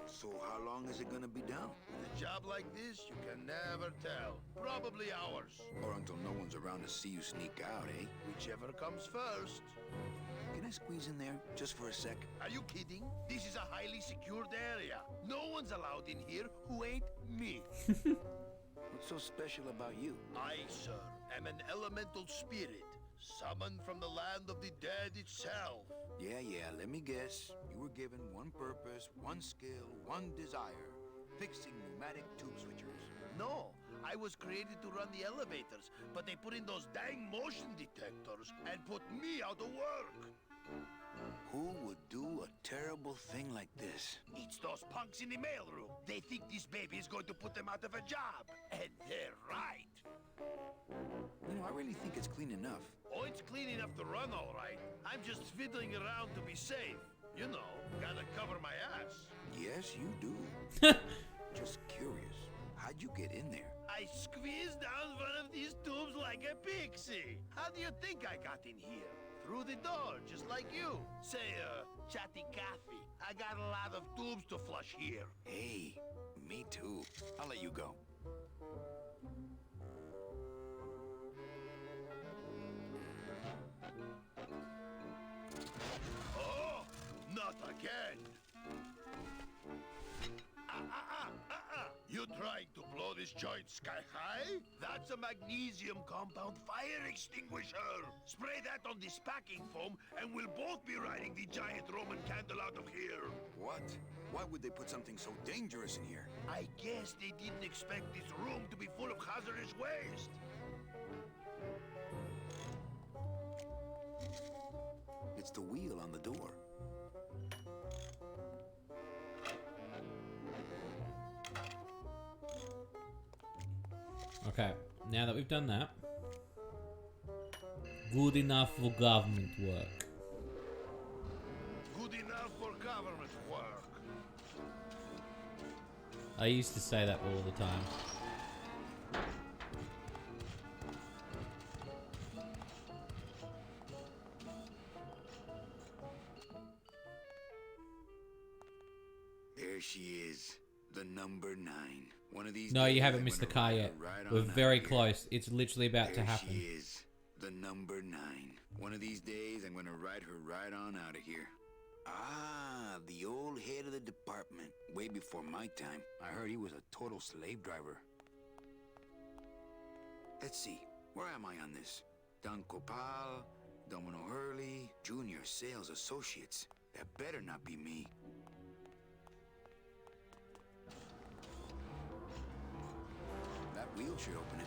[SPEAKER 2] So how long is it gonna be down?
[SPEAKER 5] With a job like this, you can never tell. Probably hours.
[SPEAKER 2] Or until no one's around to see you sneak out, eh?
[SPEAKER 5] Whichever comes first.
[SPEAKER 2] Can I squeeze in there just for a sec?
[SPEAKER 5] Are you kidding? This is a highly secured area. No one's allowed in here who ain't me.
[SPEAKER 2] What's so special about you?
[SPEAKER 5] I, sir, am an elemental spirit, summoned from the land of the dead itself.
[SPEAKER 2] Yeah, let me guess. You were given one purpose, one skill, one desire. Fixing pneumatic tube switchers.
[SPEAKER 5] No, I was created to run the elevators, but they put in those dang motion detectors and put me out of work.
[SPEAKER 2] Who would do a terrible thing like this?
[SPEAKER 5] It's those punks in the mailroom. They think this baby is going to put them out of a job. And they're right.
[SPEAKER 2] You know, I really think it's clean enough.
[SPEAKER 5] Oh, it's clean enough to run, all right. I'm just fiddling around to be safe. You know, gotta cover my ass.
[SPEAKER 2] Yes, you do. Just curious. How'd you get in there?
[SPEAKER 5] I squeezed down one of these tubes like a pixie. How do you think I got in here? Through the door, just like you. Say, chatty Cathy, I got a lot of tubes to flush here.
[SPEAKER 2] Hey, me too. I'll let you go.
[SPEAKER 5] Oh, not again. You trying to blow this joint sky high? That's a magnesium compound fire extinguisher. Spray that on this packing foam and we'll both be riding the giant Roman candle out of here.
[SPEAKER 2] What? Why would they put something so dangerous in here?
[SPEAKER 5] I guess they didn't expect this room to be full of hazardous waste.
[SPEAKER 2] It's the wheel on the door.
[SPEAKER 1] Okay, now that we've done that, good enough for government work.
[SPEAKER 5] Good enough for government work.
[SPEAKER 1] I used to say that all the time.
[SPEAKER 2] There she is, the number 9. One of these
[SPEAKER 1] No, you
[SPEAKER 2] days,
[SPEAKER 1] haven't
[SPEAKER 2] I'm
[SPEAKER 1] missed the
[SPEAKER 2] gonna
[SPEAKER 1] car
[SPEAKER 2] ride
[SPEAKER 1] yet.
[SPEAKER 2] her right
[SPEAKER 1] We're
[SPEAKER 2] on out
[SPEAKER 1] very
[SPEAKER 2] here.
[SPEAKER 1] close. It's literally about to
[SPEAKER 2] There
[SPEAKER 1] happen.
[SPEAKER 2] she is, the number 9. One of these days, I'm gonna ride her right on out of here. Ah, the old head of the department. Way before my time. I heard he was a total slave driver. Let's see, where am I on this? Don Copal, Domino Hurley, Junior Sales Associates. That better not be me. That wheel should open it.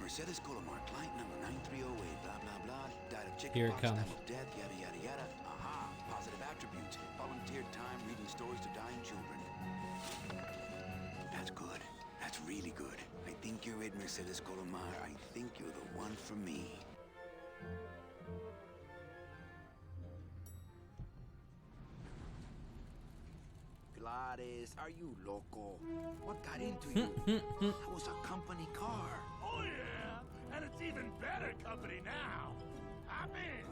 [SPEAKER 2] Mercedes Colomar, client number 9308, blah, blah, blah, died of chicken
[SPEAKER 1] Here it
[SPEAKER 2] pox,
[SPEAKER 1] comes.
[SPEAKER 2] time of death, yada, yada, yada. Aha, positive attributes. Volunteer time reading stories to dying children. That's good. That's really good. I think you're it, Mercedes Colomar. I think you're the one for me. Gladys, are you loco? What got into you? That was a company car.
[SPEAKER 5] Oh yeah, and it's even better company now. Hop in.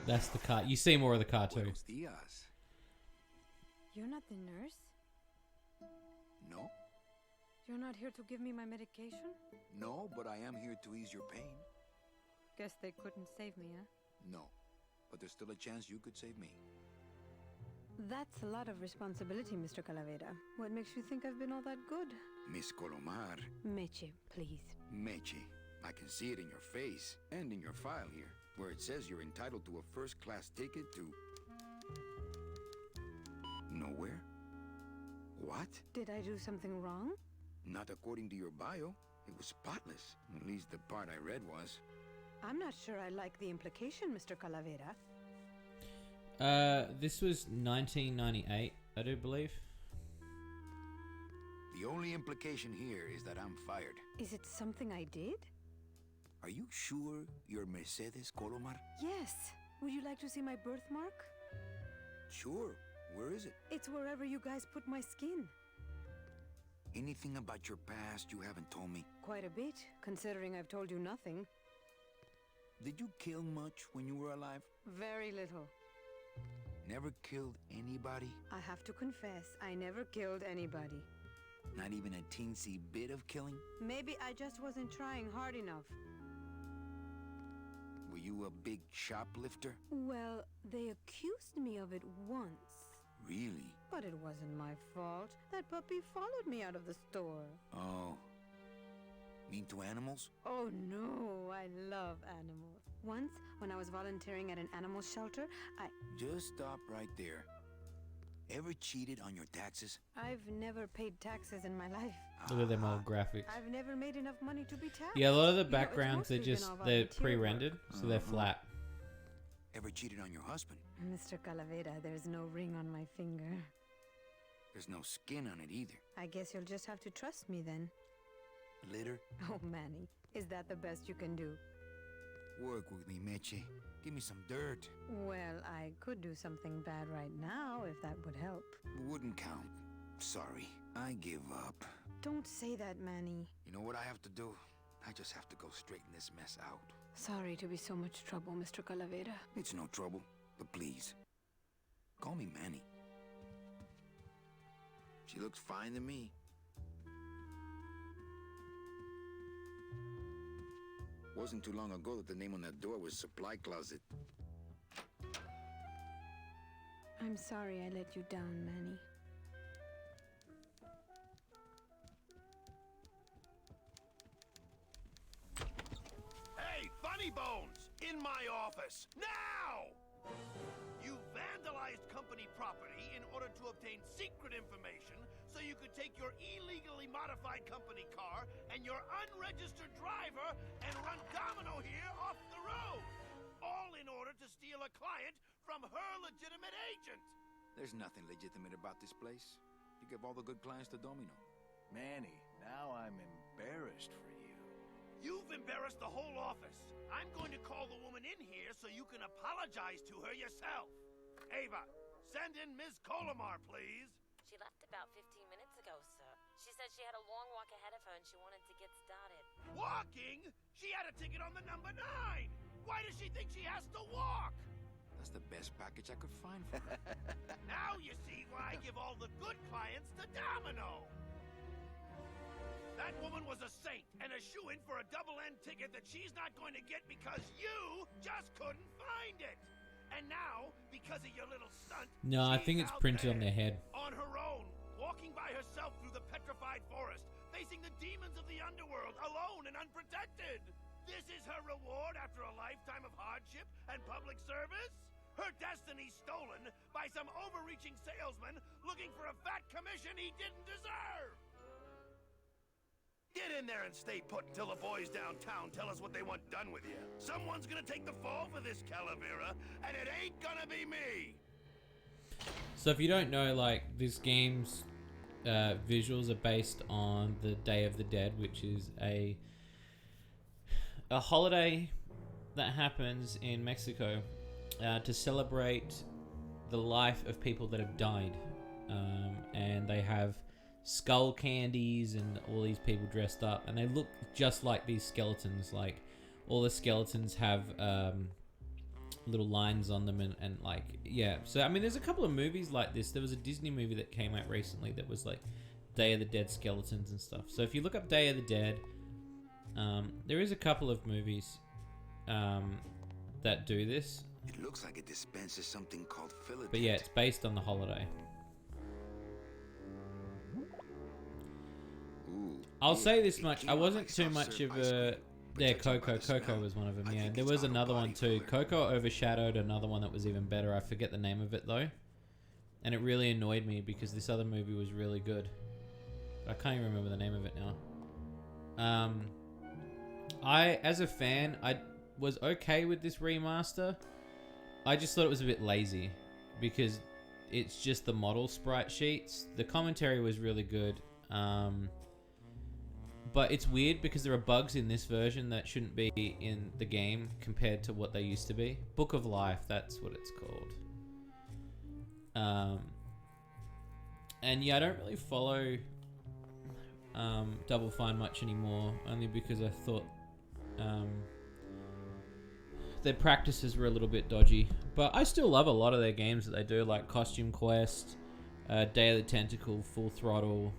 [SPEAKER 1] That's the car. You see more of the car too.
[SPEAKER 2] Buenos dias.
[SPEAKER 6] You're not the nurse?
[SPEAKER 2] No?
[SPEAKER 6] You're not here to give me my medication?
[SPEAKER 2] No, but I am here to ease your pain.
[SPEAKER 6] Guess they couldn't save me, huh?
[SPEAKER 2] No, but there's still a chance you could save me.
[SPEAKER 6] That's a lot of responsibility, Mr. Calavera. What makes you think I've been all that good?
[SPEAKER 2] Miss Colomar.
[SPEAKER 6] Meche, please.
[SPEAKER 2] Meche. I can see it in your face and in your file here, where it says you're entitled to a first-class ticket to... nowhere? What?
[SPEAKER 6] Did I do something wrong?
[SPEAKER 2] Not according to your bio. It was spotless. At least the part I read was.
[SPEAKER 6] I'm not sure I like the implication, Mr. Calavera.
[SPEAKER 1] This was 1998, I do believe.
[SPEAKER 2] The only implication here is that I'm fired.
[SPEAKER 6] Is it something I did?
[SPEAKER 2] Are you sure you're Mercedes Colomar?
[SPEAKER 6] Yes. Would you like to see my birthmark?
[SPEAKER 2] Sure. Where is it?
[SPEAKER 6] It's wherever you guys put my skin.
[SPEAKER 2] Anything about your past you haven't told me?
[SPEAKER 6] Quite a bit, considering I've told you nothing.
[SPEAKER 2] Did you kill much when you were alive?
[SPEAKER 6] Very little.
[SPEAKER 2] Never killed anybody?
[SPEAKER 6] I have to confess, I never killed anybody.
[SPEAKER 2] Not even a teensy bit of killing?
[SPEAKER 6] Maybe I just wasn't trying hard enough.
[SPEAKER 2] Were you a big shoplifter?
[SPEAKER 6] Well, they accused me of it once.
[SPEAKER 2] Really?
[SPEAKER 6] But it wasn't my fault. That puppy followed me out of the store.
[SPEAKER 2] Oh. Mean to animals?
[SPEAKER 6] Oh no, I love animals. Once, when I was volunteering at an animal shelter,
[SPEAKER 2] Just stop right there. Ever cheated on your taxes?
[SPEAKER 6] I've never paid taxes in my life.
[SPEAKER 1] Look at them old graphics.
[SPEAKER 6] I've never made enough money to be taxed.
[SPEAKER 1] Yeah, a lot of the
[SPEAKER 6] You know, it's
[SPEAKER 1] backgrounds
[SPEAKER 6] mostly been all
[SPEAKER 1] they're
[SPEAKER 6] volunteer
[SPEAKER 1] pre-rendered, so they're flat.
[SPEAKER 2] Ever cheated on your husband?
[SPEAKER 6] Mr. Calavera, there's no ring on my finger.
[SPEAKER 2] There's no skin on it either.
[SPEAKER 6] I guess you'll just have to trust me then.
[SPEAKER 2] Litter?
[SPEAKER 6] Oh, Manny, is that the best you can do?
[SPEAKER 2] Work with me, Meche. Give me some dirt.
[SPEAKER 6] Well, I could do something bad right now if that would help.
[SPEAKER 2] Wouldn't count. Sorry. I give up.
[SPEAKER 6] Don't say that, Manny.
[SPEAKER 2] You know what I have to do? I just have to go straighten this mess out.
[SPEAKER 6] Sorry to be so much trouble, Mr. Calavera.
[SPEAKER 2] It's no trouble, but please. Call me Manny. She looks fine to me. Wasn't too long ago that the name on that door was Supply Closet.
[SPEAKER 6] I'm sorry I let you down, Manny.
[SPEAKER 5] Hey, Funny Bones! In my office! Now! You vandalized company property in order to obtain secret information so you could take your illegally modified company car and your unregistered driver and run domino here off the road! All in order to steal a client from her legitimate agent!
[SPEAKER 2] There's nothing legitimate about this place. You give all the good clients to Domino.
[SPEAKER 3] Manny, now I'm embarrassed for you.
[SPEAKER 5] You've embarrassed the whole office. I'm going to call the woman in here so you can apologize to her yourself. Ava, send in Ms. Colomar, please.
[SPEAKER 4] She left about 15 minutes ago, sir. She said she had a long walk ahead of her and she wanted to get started.
[SPEAKER 5] Walking? She had a ticket on the number 9. Why does she think she has to walk?
[SPEAKER 2] That's the best package I could find for her.
[SPEAKER 5] Now you see why I give all the good clients to Domino. That woman was a saint and a shoo-in for a double-end ticket that she's not going to get because you just couldn't find it. And now, because of your little stunt,
[SPEAKER 1] No, I think it's
[SPEAKER 5] she's out
[SPEAKER 1] printed on
[SPEAKER 5] there,
[SPEAKER 1] their head.
[SPEAKER 5] on her own, walking by herself through the petrified forest, facing the demons of the underworld, alone and unprotected. This is her reward after a lifetime of hardship and public service? Her destiny stolen by some overreaching salesman looking for a fat commission he didn't deserve! Get in there and stay put until the boys downtown tell us what they want done with you. Someone's gonna take the fall for this, Calavera, and it ain't gonna be me!
[SPEAKER 1] So if you don't know, like, this game's visuals are based on the Day of the Dead, which is a holiday that happens in Mexico to celebrate the life of people that have died. And they have skull candies and all these people dressed up, and they look just like these skeletons. Like, all the skeletons have little lines on them, and like, yeah. So I mean, there's a couple of movies like this. There was a Disney movie that came out recently that was like Day of the Dead skeletons and stuff. So if you look up Day of the Dead, there is a couple of movies that do this.
[SPEAKER 2] It looks like it dispenses something called Philadelphia.
[SPEAKER 1] But yeah, it's based on the holiday.
[SPEAKER 2] Ooh,
[SPEAKER 1] I'll
[SPEAKER 2] it-
[SPEAKER 1] say this
[SPEAKER 2] it
[SPEAKER 1] much.
[SPEAKER 2] came
[SPEAKER 1] I
[SPEAKER 2] out
[SPEAKER 1] wasn't
[SPEAKER 2] like
[SPEAKER 1] too much
[SPEAKER 2] soft-serve
[SPEAKER 1] of
[SPEAKER 2] ice
[SPEAKER 1] a...
[SPEAKER 2] cream, but
[SPEAKER 1] Yeah,
[SPEAKER 2] judging by
[SPEAKER 1] Coco.
[SPEAKER 2] the
[SPEAKER 1] Coco
[SPEAKER 2] smell,
[SPEAKER 1] was one of them,
[SPEAKER 2] I
[SPEAKER 1] yeah.
[SPEAKER 2] think
[SPEAKER 1] There
[SPEAKER 2] it's
[SPEAKER 1] was
[SPEAKER 2] auto
[SPEAKER 1] another one
[SPEAKER 2] body
[SPEAKER 1] too.
[SPEAKER 2] filler.
[SPEAKER 1] Coco overshadowed another one that was even better. I forget the name of it though. And it really annoyed me because this other movie was really good. I can't even remember the name of it now. As a fan, I was okay with this remaster. I just thought it was a bit lazy because it's just the model sprite sheets. The commentary was really good. But it's weird because there are bugs in this version that shouldn't be in the game compared to what they used to be. Book of Life, that's what it's called. And yeah, I don't really follow Double Fine much anymore, only because I thought their practices were a little bit dodgy. But I still love a lot of their games that they do, like Costume Quest, Day of the Tentacle, Full Throttle,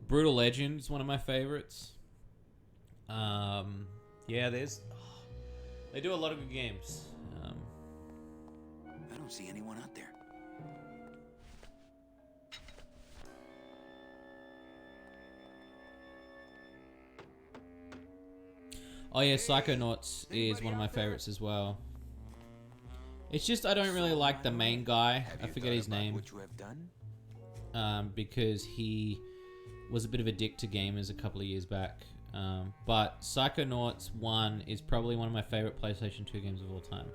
[SPEAKER 1] Brutal Legend is one of my favorites. Yeah, they do a lot of good games.
[SPEAKER 2] I don't see anyone out there.
[SPEAKER 1] Oh yeah, Psychonauts is one of my favorites as well. It's just I don't really like the main guy. I forget his name.
[SPEAKER 2] What you have done?
[SPEAKER 1] Because he was a bit of a dick to gamers a couple of years back. But Psychonauts 1 is probably one of my favorite PlayStation 2 games of all time.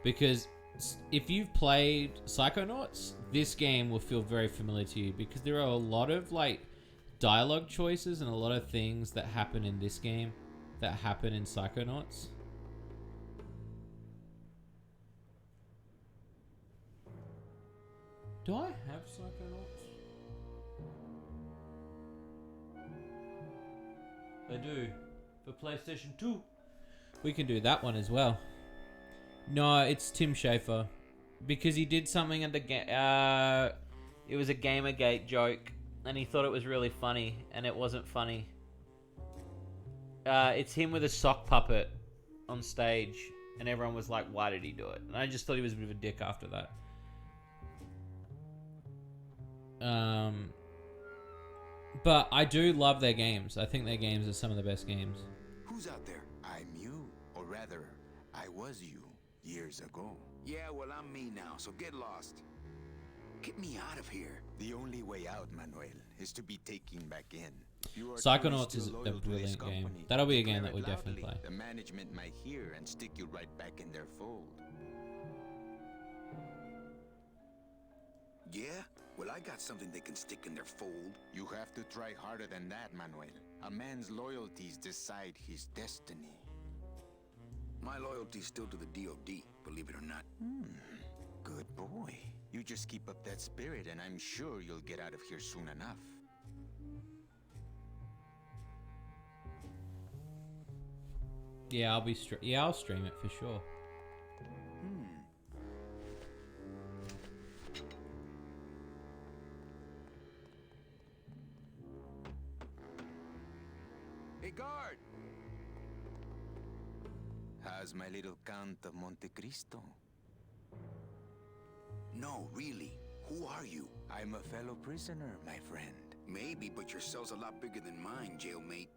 [SPEAKER 1] Because if you've played Psychonauts, this game will feel very familiar to you because there are a lot of like dialogue choices and a lot of things that happen in this game that happen in Psychonauts. Do I have Psychonauts? I do. For PlayStation 2. We can do that one as well. No, it's Tim Schafer. Because he did something at the game. It was a Gamergate joke. And he thought it was really funny. And it wasn't funny. It's him with a sock puppet on stage. And everyone was like, why did he do it? And I just thought he was a bit of a dick after that. But I do love their games. I think their games are some of the best games.
[SPEAKER 2] Who's out there?
[SPEAKER 3] I'm you, or rather, I was you years ago.
[SPEAKER 2] Yeah, well, I'm me now, so get lost. Get me out of here.
[SPEAKER 3] The only way out, Manuel, is to be taken back in. You are
[SPEAKER 1] Psychonauts
[SPEAKER 3] truly
[SPEAKER 1] is
[SPEAKER 3] still
[SPEAKER 1] a
[SPEAKER 3] loyal to
[SPEAKER 1] brilliant
[SPEAKER 3] this
[SPEAKER 1] game.
[SPEAKER 3] company.
[SPEAKER 1] That'll be a game
[SPEAKER 3] Declare
[SPEAKER 1] that we
[SPEAKER 3] it
[SPEAKER 1] definitely
[SPEAKER 3] loudly.
[SPEAKER 1] play.
[SPEAKER 3] The management might hear and stick you right back in their fold.
[SPEAKER 2] Yeah? Well, I got something they can stick in their fold.
[SPEAKER 3] You have to try harder than that, Manuel. A man's loyalties decide his destiny.
[SPEAKER 2] My loyalty's still to the DOD, believe it or not.
[SPEAKER 3] Good boy. You just keep up that spirit and I'm sure you'll get out of here soon enough.
[SPEAKER 1] Yeah, I'll stream it for sure.
[SPEAKER 2] Hey, guard!
[SPEAKER 3] How's my little Count of Monte Cristo?
[SPEAKER 2] No, really. Who are you?
[SPEAKER 3] I'm a fellow prisoner, my friend.
[SPEAKER 2] Maybe, but your cell's a lot bigger than mine, jailmate.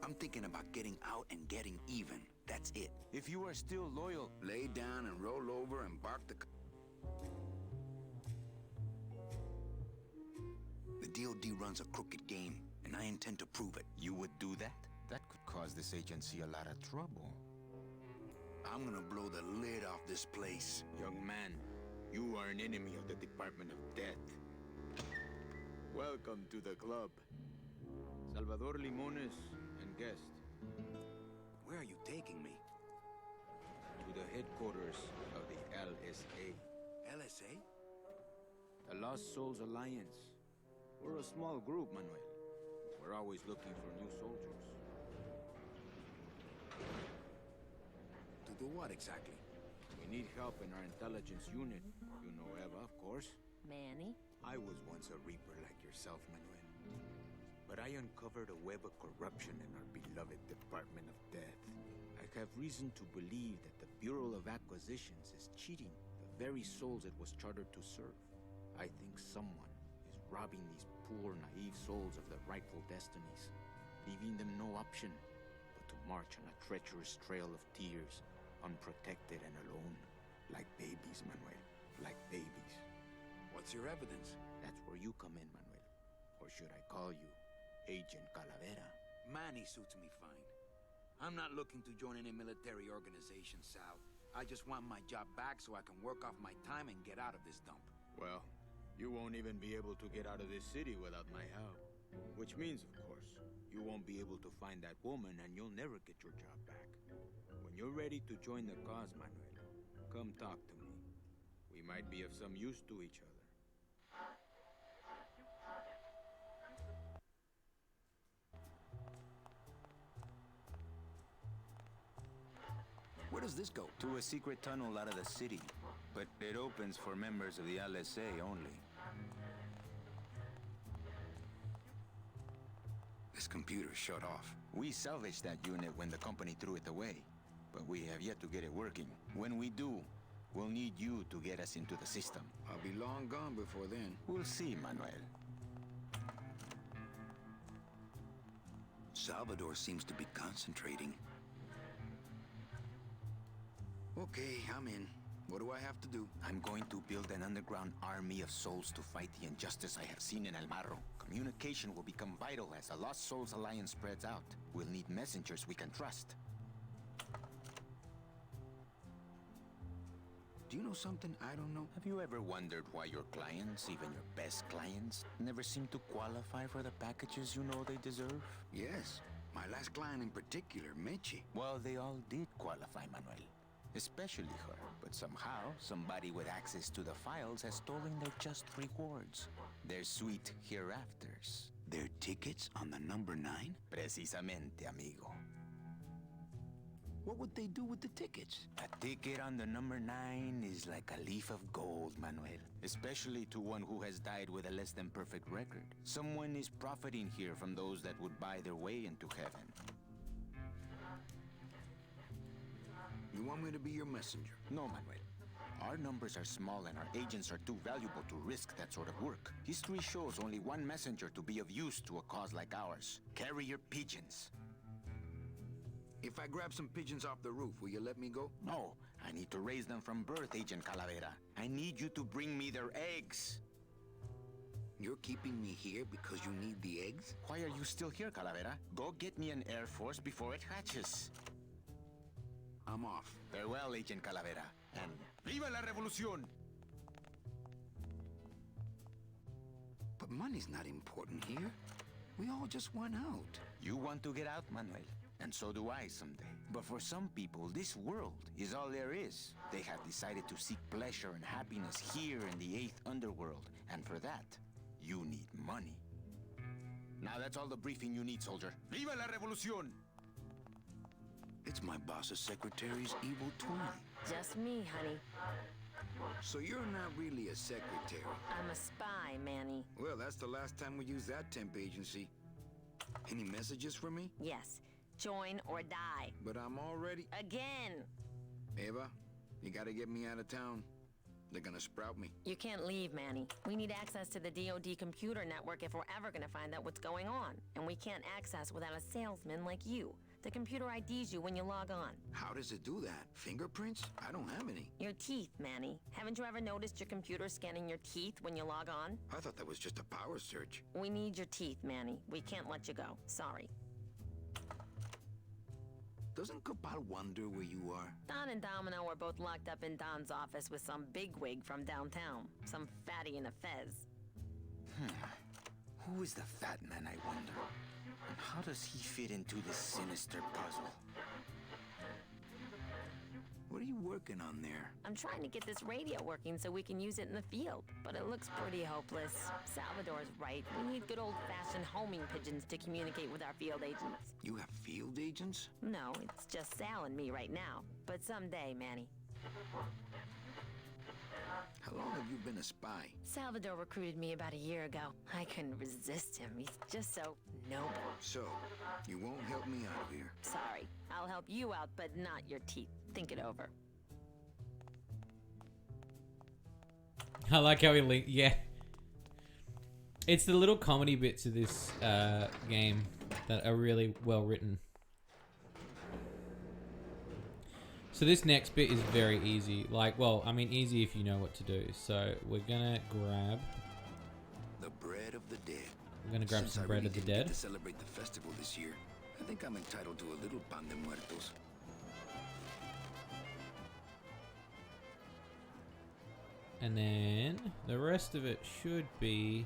[SPEAKER 2] I'm thinking about getting out and getting even. That's it.
[SPEAKER 3] If you are still loyal,
[SPEAKER 2] Lay down and roll over and bark the... The DOD runs a crooked game, and I intend to prove it.
[SPEAKER 3] you would do that? That could cause this agency a lot of trouble.
[SPEAKER 2] I'm gonna blow the lid off this place.
[SPEAKER 3] Young man, you are an enemy of the Department of Death. Welcome to the club. Salvador Limones and guest.
[SPEAKER 2] Where are you taking me?
[SPEAKER 3] To the headquarters of the LSA.
[SPEAKER 2] LSA?
[SPEAKER 3] The Lost Souls Alliance. We're a small group, Manuel. We're always looking for new soldiers.
[SPEAKER 2] To do what exactly? need help in our intelligence unit. You know Eva, of course.
[SPEAKER 4] Manny?
[SPEAKER 2] I was once a Reaper like yourself, Manuel. But I uncovered a web of corruption in our beloved Department of Death. I have reason to believe that the Bureau of Acquisitions is cheating the very souls it was chartered to serve. I think someone is robbing these poor, naive souls of their rightful destinies, leaving them no option but to march on a treacherous trail of tears, unprotected and alone, like babies, Manuel, like babies. What's your evidence? That's where you come in, Manuel. Or should I call you Agent Calavera?
[SPEAKER 7] Manny suits me fine. I'm not looking to join any military organization, Sal. I just want my job back so I can work off my time and get out of this dump.
[SPEAKER 2] Well, you won't even be able to get out of this city without my help. Which means, of course, you won't be able to find that woman and you'll never get your job back. When you're ready to join the cause, Manuel, come talk to me. We might be of some use to each other.
[SPEAKER 3] Where does this go? To a secret tunnel out of the city. But it opens for members of the LSA only.
[SPEAKER 7] This computer's shut off.
[SPEAKER 3] We salvaged that unit when the company threw it away. But we have yet to get it working. When we do, we'll need you to get us into the system.
[SPEAKER 7] I'll be long gone before then.
[SPEAKER 3] We'll see, Manuel.
[SPEAKER 7] Salvador seems to be concentrating. Okay, I'm in. What do I have to do?
[SPEAKER 3] I'm going to build an underground army of souls to fight the injustice I have seen in El Marro. Communication will become vital as the Lost Souls Alliance spreads out. We'll need messengers we can trust.
[SPEAKER 7] Do you know something I don't know?
[SPEAKER 3] Have you ever wondered why your clients, even your best clients, never seem to qualify for the packages you know they deserve?
[SPEAKER 7] Yes. My last client in particular, Meche.
[SPEAKER 3] Well, they all did qualify, Manuel. Especially her. But somehow, somebody with access to the files has stolen their just rewards. Their sweet hereafters.
[SPEAKER 7] Their tickets on the number 9?
[SPEAKER 3] Precisamente, amigo.
[SPEAKER 7] What would they do with the tickets?
[SPEAKER 3] A ticket on the number 9 is like a leaf of gold, Manuel. Especially to one who has died with a less than perfect record. Someone is profiting here from those that would buy their way into heaven.
[SPEAKER 7] You want me to be your messenger?
[SPEAKER 3] No, Manuel. Our numbers are small and our agents are too valuable to risk that sort of work. History shows only one messenger to be of use to a cause like ours. Carrier pigeons.
[SPEAKER 7] If I grab some pigeons off the roof, will you let me go?
[SPEAKER 3] No, I need to raise them from birth, Agent Calavera. I need you to bring me their eggs.
[SPEAKER 7] You're keeping me here because you need the eggs?
[SPEAKER 3] Why are you still here, Calavera? Go get me an Air Force before it hatches.
[SPEAKER 7] I'm off.
[SPEAKER 3] Farewell, Agent Calavera. And ¡viva la revolución!
[SPEAKER 7] But money's not important here. We all just want out.
[SPEAKER 3] You want to get out, Manuel. And so do I someday. But for some people, this world is all there is. They have decided to seek pleasure and happiness here in the 8th underworld. And for that, you need money. Now that's all the briefing you need, soldier. ¡Viva la revolución!
[SPEAKER 7] It's my boss's secretary's evil twin.
[SPEAKER 4] Just me, honey.
[SPEAKER 7] So you're not really a secretary?
[SPEAKER 4] I'm a spy, Manny.
[SPEAKER 7] Well, that's the last time we used that temp agency. Any messages for me?
[SPEAKER 4] Yes. Join or die.
[SPEAKER 7] But I'm already...
[SPEAKER 4] Again!
[SPEAKER 7] Eva, you gotta get me out of town. They're gonna sprout me.
[SPEAKER 4] You can't leave, Manny. We need access to the DoD computer network if we're ever gonna find out what's going on. And we can't access without a salesman like you. The computer IDs you when you log on.
[SPEAKER 7] How does it do that? Fingerprints? I don't have any.
[SPEAKER 4] Your teeth, Manny. Haven't you ever noticed your computer scanning your teeth when you log on?
[SPEAKER 7] I thought that was just a power search.
[SPEAKER 4] We need your teeth, Manny. We can't let you go. Sorry.
[SPEAKER 7] Doesn't Cabal wonder where you are?
[SPEAKER 4] Don and Domino are both locked up in Don's office with some bigwig from downtown. Some fatty in a fez.
[SPEAKER 3] Who is the fat man, I wonder? And how does he fit into this sinister puzzle?
[SPEAKER 7] What are you working on there?
[SPEAKER 4] I'm trying to get this radio working so we can use it in the field, but it looks pretty hopeless. Salvador's right. We need good old-fashioned homing pigeons to communicate with our field agents.
[SPEAKER 7] You have field agents?
[SPEAKER 4] No, it's just Sal and me right now. But someday, Manny.
[SPEAKER 2] How long have you been a spy?
[SPEAKER 4] Salvador recruited me about a year ago. I couldn't resist him. He's just so noble.
[SPEAKER 2] So, you won't help me out of here.
[SPEAKER 4] Sorry. I'll help you out, but not your teeth. Think it over.
[SPEAKER 1] I like how he link. Yeah. It's the little comedy bits of this game that are really well written. So this next bit is very easy. Like, well, I mean, easy if you know what to do. So we're gonna grab
[SPEAKER 2] the bread of the dead.
[SPEAKER 1] We're gonna grab
[SPEAKER 2] Since
[SPEAKER 1] some
[SPEAKER 2] I
[SPEAKER 1] bread
[SPEAKER 2] really
[SPEAKER 1] of the
[SPEAKER 2] didn't get
[SPEAKER 1] dead.
[SPEAKER 2] to celebrate the festival this year, I think I'm entitled to a little pan de muertos.
[SPEAKER 1] And then the rest of it should be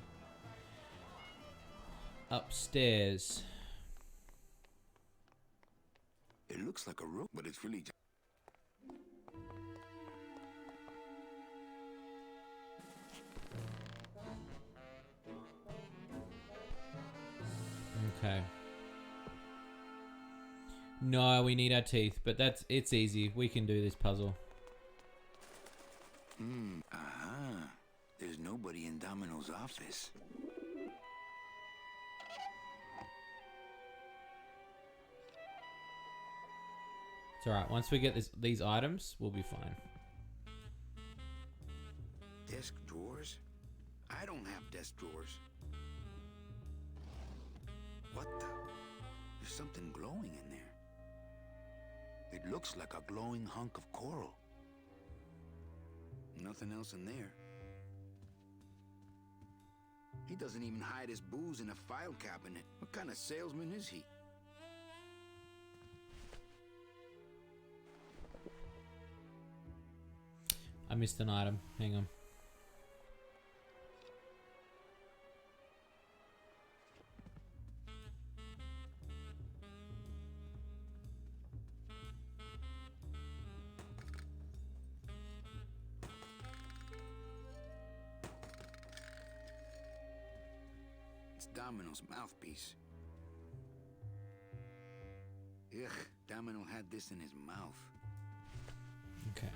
[SPEAKER 1] upstairs.
[SPEAKER 2] It looks like a rope, but it's really just...
[SPEAKER 1] Okay. No, we need our teeth, but it's easy. We can do this puzzle.
[SPEAKER 2] Aha. There's nobody in Domino's office.
[SPEAKER 1] It's alright. Once we get these items, we'll be fine.
[SPEAKER 2] Desk drawers? I don't have desk drawers. What the? There's something glowing in there. It looks like a glowing hunk of coral. Nothing else in there. He doesn't even hide his booze in a file cabinet. What kind of salesman is he?
[SPEAKER 1] I missed an item. Hang on.
[SPEAKER 2] It's Domino's mouthpiece. Ugh, Domino had this in his mouth.
[SPEAKER 1] Okay.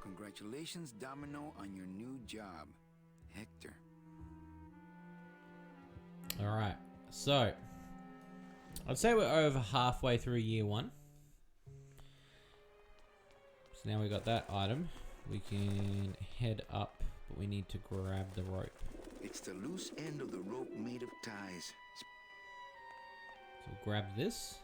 [SPEAKER 2] Congratulations, Domino, on your new job, Hector.
[SPEAKER 1] Alright. So, I'd say we're over halfway through year 1. So now we got that item. We can head up, but we need to grab the rope.
[SPEAKER 2] It's the loose end of the rope made of ties.
[SPEAKER 1] So grab this.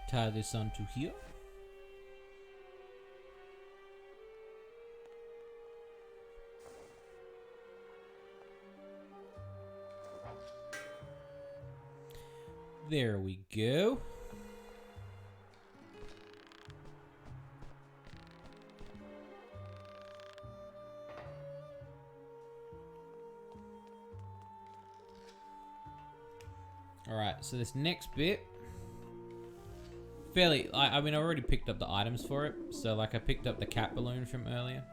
[SPEAKER 1] Tie this onto here. There we go. Alright, so this next bit, I mean, I already picked up the items for it. So, like, I picked up the cat balloon from earlier.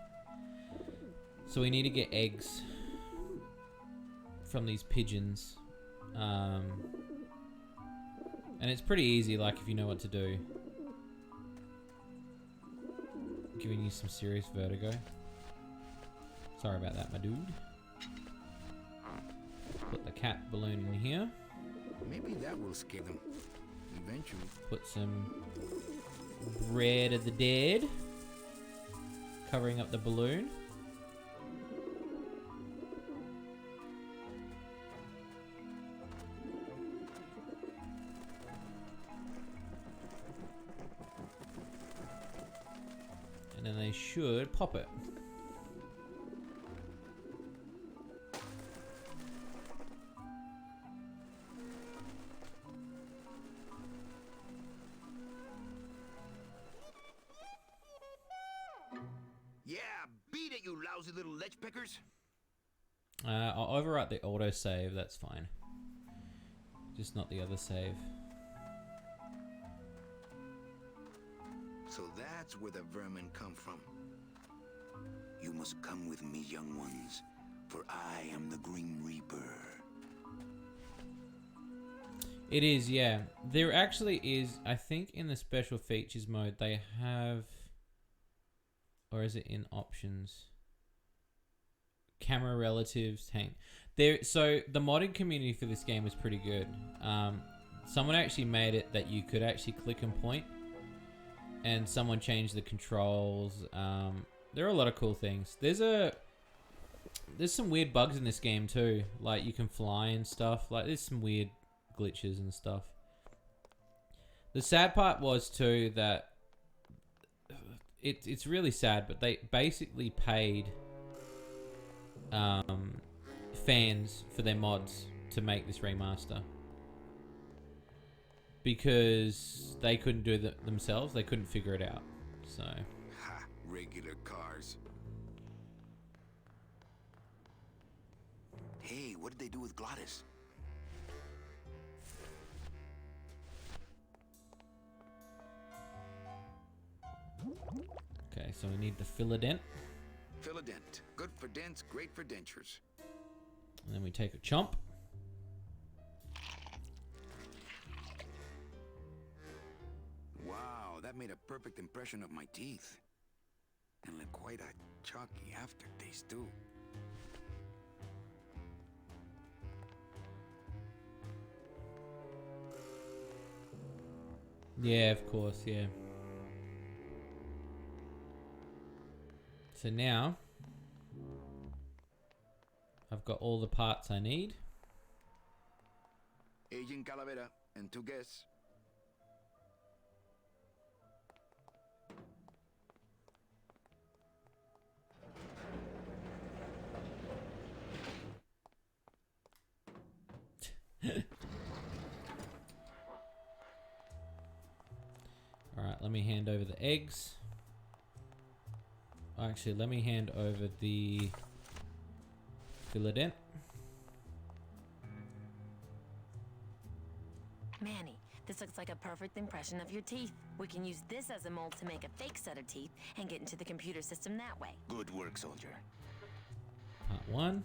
[SPEAKER 1] So we need to get eggs from these pigeons. And it's pretty easy, like, if you know what to do. Giving you some serious vertigo. Sorry about that, my dude. Put the cat balloon in here.
[SPEAKER 2] Maybe that will scare them. Eventually.
[SPEAKER 1] Put some bread of the dead. Covering up the balloon. And then they should pop it.
[SPEAKER 2] Yeah, beat it, you lousy little ledge pickers.
[SPEAKER 1] I'll overwrite the autosave, that's fine. Just not the other save.
[SPEAKER 2] So that's where the vermin come from. You must come with me, young ones, for I am the Grim Reaper.
[SPEAKER 1] It is, yeah. There actually is, I think in the special features mode, they have... Or is it in options? Camera relatives, tank. So the modding community for this game is pretty good. Someone actually made it that you could actually click and point. And someone changed the controls. There are a lot of cool things. There's some weird bugs in this game too. Like you can fly and stuff. Like there's some weird glitches and stuff. The sad part was too that it's really sad, but they basically paid fans for their mods to make this remaster. Because they couldn't do it themselves. They couldn't figure it out. So...
[SPEAKER 2] Ha! Regular cars. Hey, what did they do with Glottis?
[SPEAKER 1] Okay, so we need the Philodent.
[SPEAKER 2] Philodent. Good for dents, great for dentures.
[SPEAKER 1] And then we take a chomp.
[SPEAKER 2] Wow, that made a perfect impression of my teeth. And left quite a chalky aftertaste, too.
[SPEAKER 1] Yeah, of course, yeah. So now, I've got all the parts I need.
[SPEAKER 2] Agent Calavera and 2 guests.
[SPEAKER 1] Alright, let me hand over the eggs. Actually, let me hand over the Philodent.
[SPEAKER 4] Manny, this looks like a perfect impression of your teeth. We can use this as a mold to make a fake set of teeth and get into the computer system that way.
[SPEAKER 3] Good work, soldier.
[SPEAKER 1] Part 1.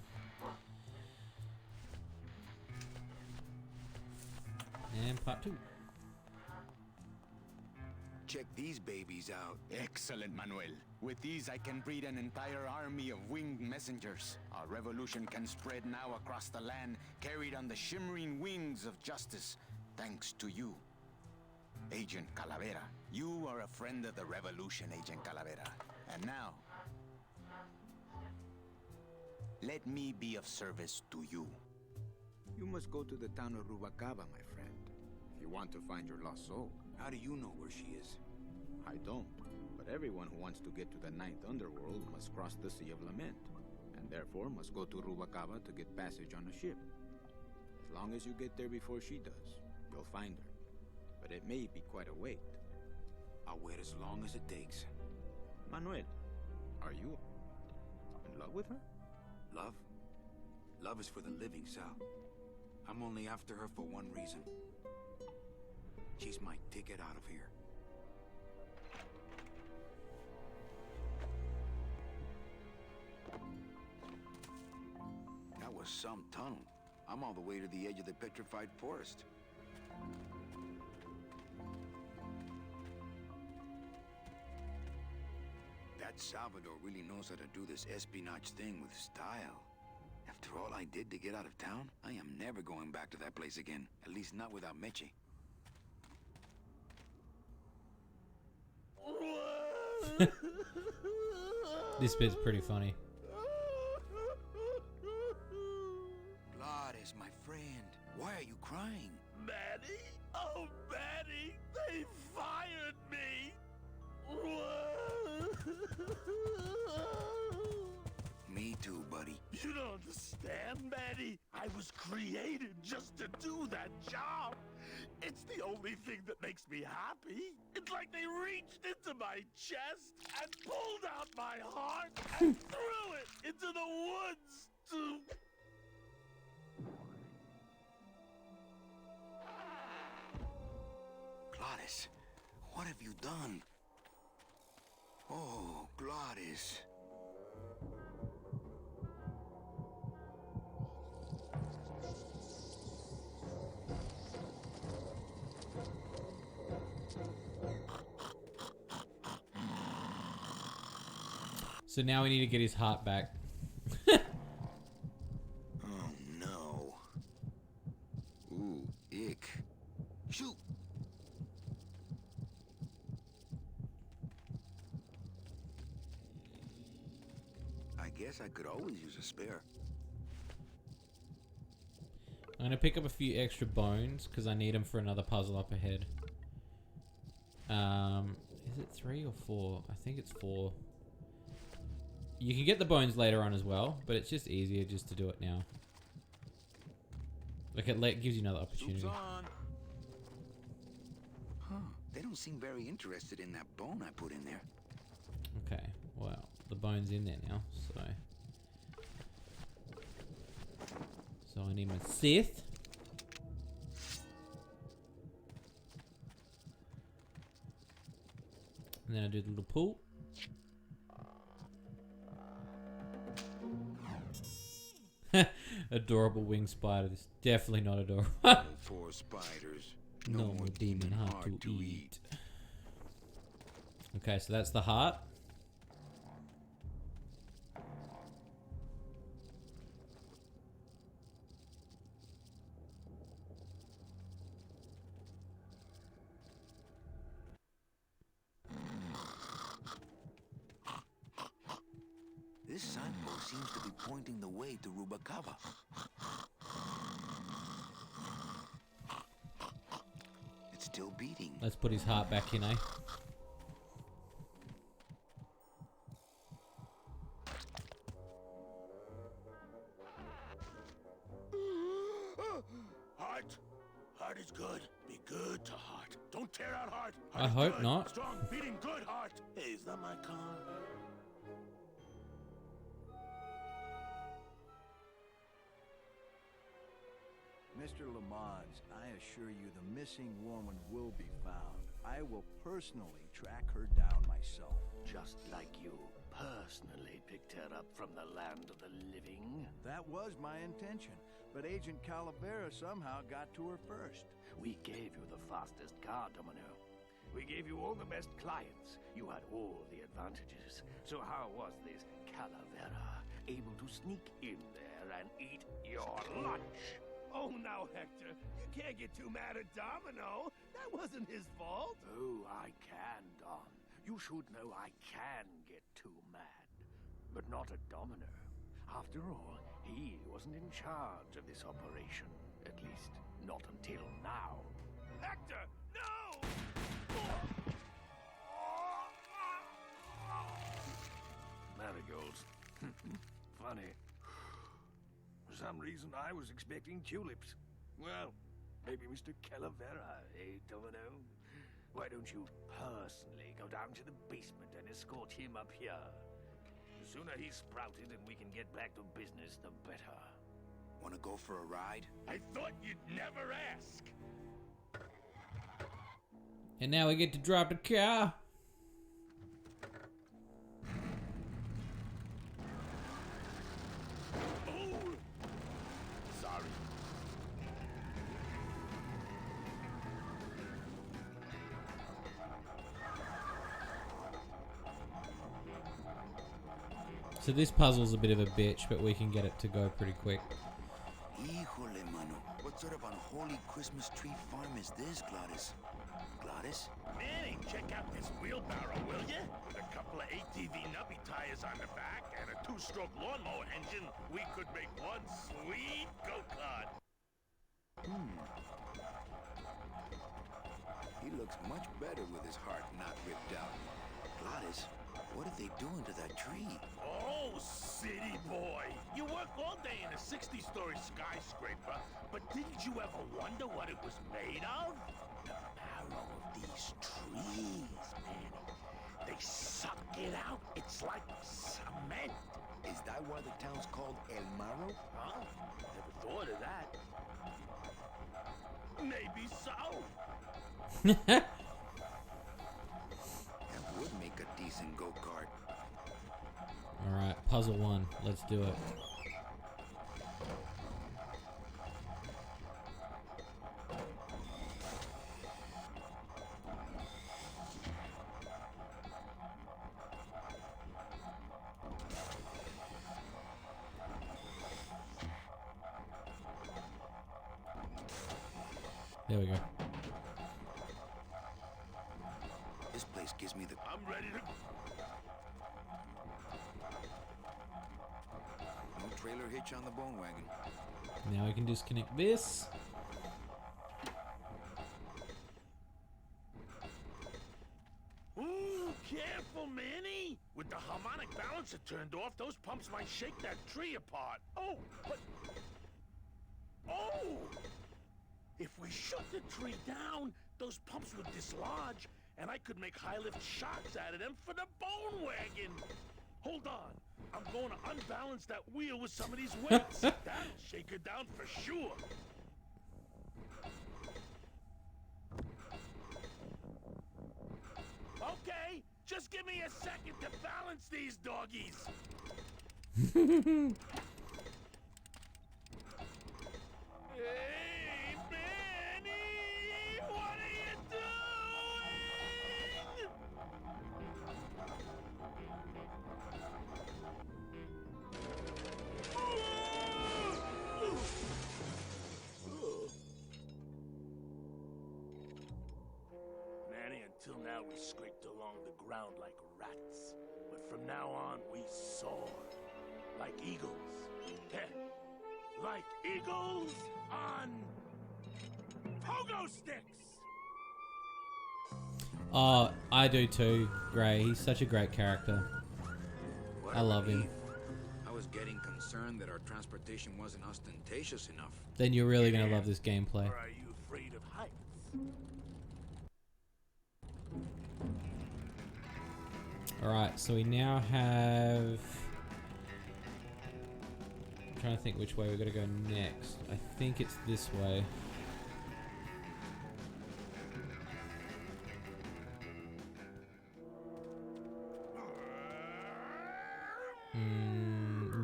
[SPEAKER 1] And part 2.
[SPEAKER 2] Check these babies out.
[SPEAKER 3] Excellent, Manuel. With these, I can breed an entire army of winged messengers. Our revolution can spread now across the land, carried on the shimmering wings of justice, thanks to you. Agent Calavera. You are a friend of the revolution, Agent Calavera. And now, let me be of service to you.
[SPEAKER 7] You must go to the town of Rubacaba, my friend, if you want to find your lost soul. How do you know where she is? I don't, but everyone who wants to get to the Ninth Underworld must cross the Sea of Lament, and therefore must go to Rubacaba to get passage on a ship. As long as you get there before she does, you'll find her. But it may be quite a wait. I'll wait as long as it takes. Manuel, are you in love with her? Love? Love is for the living, Sal. I'm only after her for one reason. She's my ticket out of here.
[SPEAKER 2] That was some tunnel. I'm all the way to the edge of the petrified forest. That Salvador really knows how to do this espionage thing with style. After all I did to get out of town, I am never going back to that place again. At least not without Meche.
[SPEAKER 1] This bit's pretty funny.
[SPEAKER 2] Glottis, my friend, why are you crying?
[SPEAKER 5] Manny? Oh, Manny! They fired me!
[SPEAKER 2] Me too, buddy.
[SPEAKER 5] You don't understand, Manny. I was created just to do that job. It's the only thing that makes me happy. It's like they reached into my chest and pulled out my heart and threw it into the woods to...
[SPEAKER 2] Glottis, what have you done? Oh, Gladys.
[SPEAKER 1] So now we need to get his heart back.
[SPEAKER 2] Oh, no. Ooh, ick. Shoot! I guess I could always use a spare.
[SPEAKER 1] I'm gonna pick up a few extra bones because I need them for another puzzle up ahead. Is it 3 or 4? I think it's 4. You can get the bones later on as well, but it's just easier just to do it now. Like it gives you another opportunity.
[SPEAKER 2] Soup's on. Huh? They don't seem very interested in that bone I put in there.
[SPEAKER 1] Okay, well, the bone's in there now, so... So I need my Sith. And then I do the little pull. Adorable winged spider. This is definitely not adorable.
[SPEAKER 2] For spiders.
[SPEAKER 1] No more demon heart to eat. Okay, so that's the heart.
[SPEAKER 2] This signpost seems to be pointing the way to Rubacava. It's still beating.
[SPEAKER 1] Let's put his heart back in, eh?
[SPEAKER 5] Heart. Heart is good. Be good to heart. Don't tear out heart.
[SPEAKER 1] I
[SPEAKER 5] Heart is
[SPEAKER 1] hope
[SPEAKER 5] good.
[SPEAKER 1] not.
[SPEAKER 5] Strong, beating, good heart. Hey, is that my car?
[SPEAKER 8] Mr. Lamont, I assure you the missing woman will be found. I will personally track her down myself.
[SPEAKER 5] Just like you personally picked her up from the land of the living.
[SPEAKER 8] That was my intention, but Agent Calavera somehow got to her first.
[SPEAKER 5] We gave you the fastest car, Domino. We gave you all the best clients. You had all the advantages. So how was this Calavera able to sneak in there and eat your lunch? Oh, now, Hector, you can't get too mad at Domino. That wasn't his fault. Oh, I can, Don. You should know I can get too mad. But not at Domino. After all, he wasn't in charge of this operation. At least, not until now. Hector, no! Marigolds. Funny. For some reason, I was expecting tulips. Well, maybe Mr. Calavera, eh, Domino? Why don't you personally go down to the basement and escort him up here? The sooner he's sprouted and we can get back to business, the better.
[SPEAKER 2] Wanna go for a ride?
[SPEAKER 5] I thought you'd never ask.
[SPEAKER 1] And now we get to drop the car.
[SPEAKER 5] Oh! Sorry.
[SPEAKER 1] So this puzzle's a bit of a bitch, but we can get it to go pretty quick.
[SPEAKER 2] Híjole, mano. What sort of unholy Christmas tree farm is this, Gladys? Gladys?
[SPEAKER 5] Manny, check out this wheelbarrow, will you? With a couple of ATV nubby tires on the back and a 2-stroke lawnmower engine, we could make one sweet go-kart.
[SPEAKER 2] He looks much better with his heart not ripped out. Gladys, what are they doing to that tree?
[SPEAKER 5] Oh, city boy. You work all day in a 60-story skyscraper, but didn't you ever wonder what it was made of? The marrow of these trees, man. They suck it out. It's like cement.
[SPEAKER 2] Is that why the town's called El Marro?
[SPEAKER 5] Huh? Never thought of that. Maybe so.
[SPEAKER 2] That would make a decent go-kart.
[SPEAKER 1] puzzle 1. Let's do it. There we go.
[SPEAKER 2] This place gives me the...
[SPEAKER 5] I'm ready to...
[SPEAKER 2] No trailer hitch on the bone wagon.
[SPEAKER 1] Now we can disconnect this.
[SPEAKER 5] Ooh, careful, Manny! With the harmonic balancer turned off, those pumps might shake that tree apart. Oh, but... Oh! If we shut the tree down, those pumps would dislodge, and I could make high-lift shocks out of them for the bone wagon. Hold on. I'm going to unbalance that wheel with some of these weights. That'll shake her down for sure. Okay, just give me a second to balance these doggies. Hey, Manny! What are you doing? Manny, until now we scraped along the ground like rats. But from now on, we soar. Like eagles. Heh. Like eagles on pogo sticks!
[SPEAKER 1] Oh, I do too, Gray. He's such a great character.
[SPEAKER 2] What
[SPEAKER 1] I
[SPEAKER 2] a
[SPEAKER 1] love him.
[SPEAKER 2] relief. I was getting concerned that our transportation wasn't ostentatious enough.
[SPEAKER 1] Then you're really going to love this gameplay.
[SPEAKER 5] Or are you afraid of heights?
[SPEAKER 1] Alright, so we now have... I'm trying to think which way we're going to go next. I think it's this way.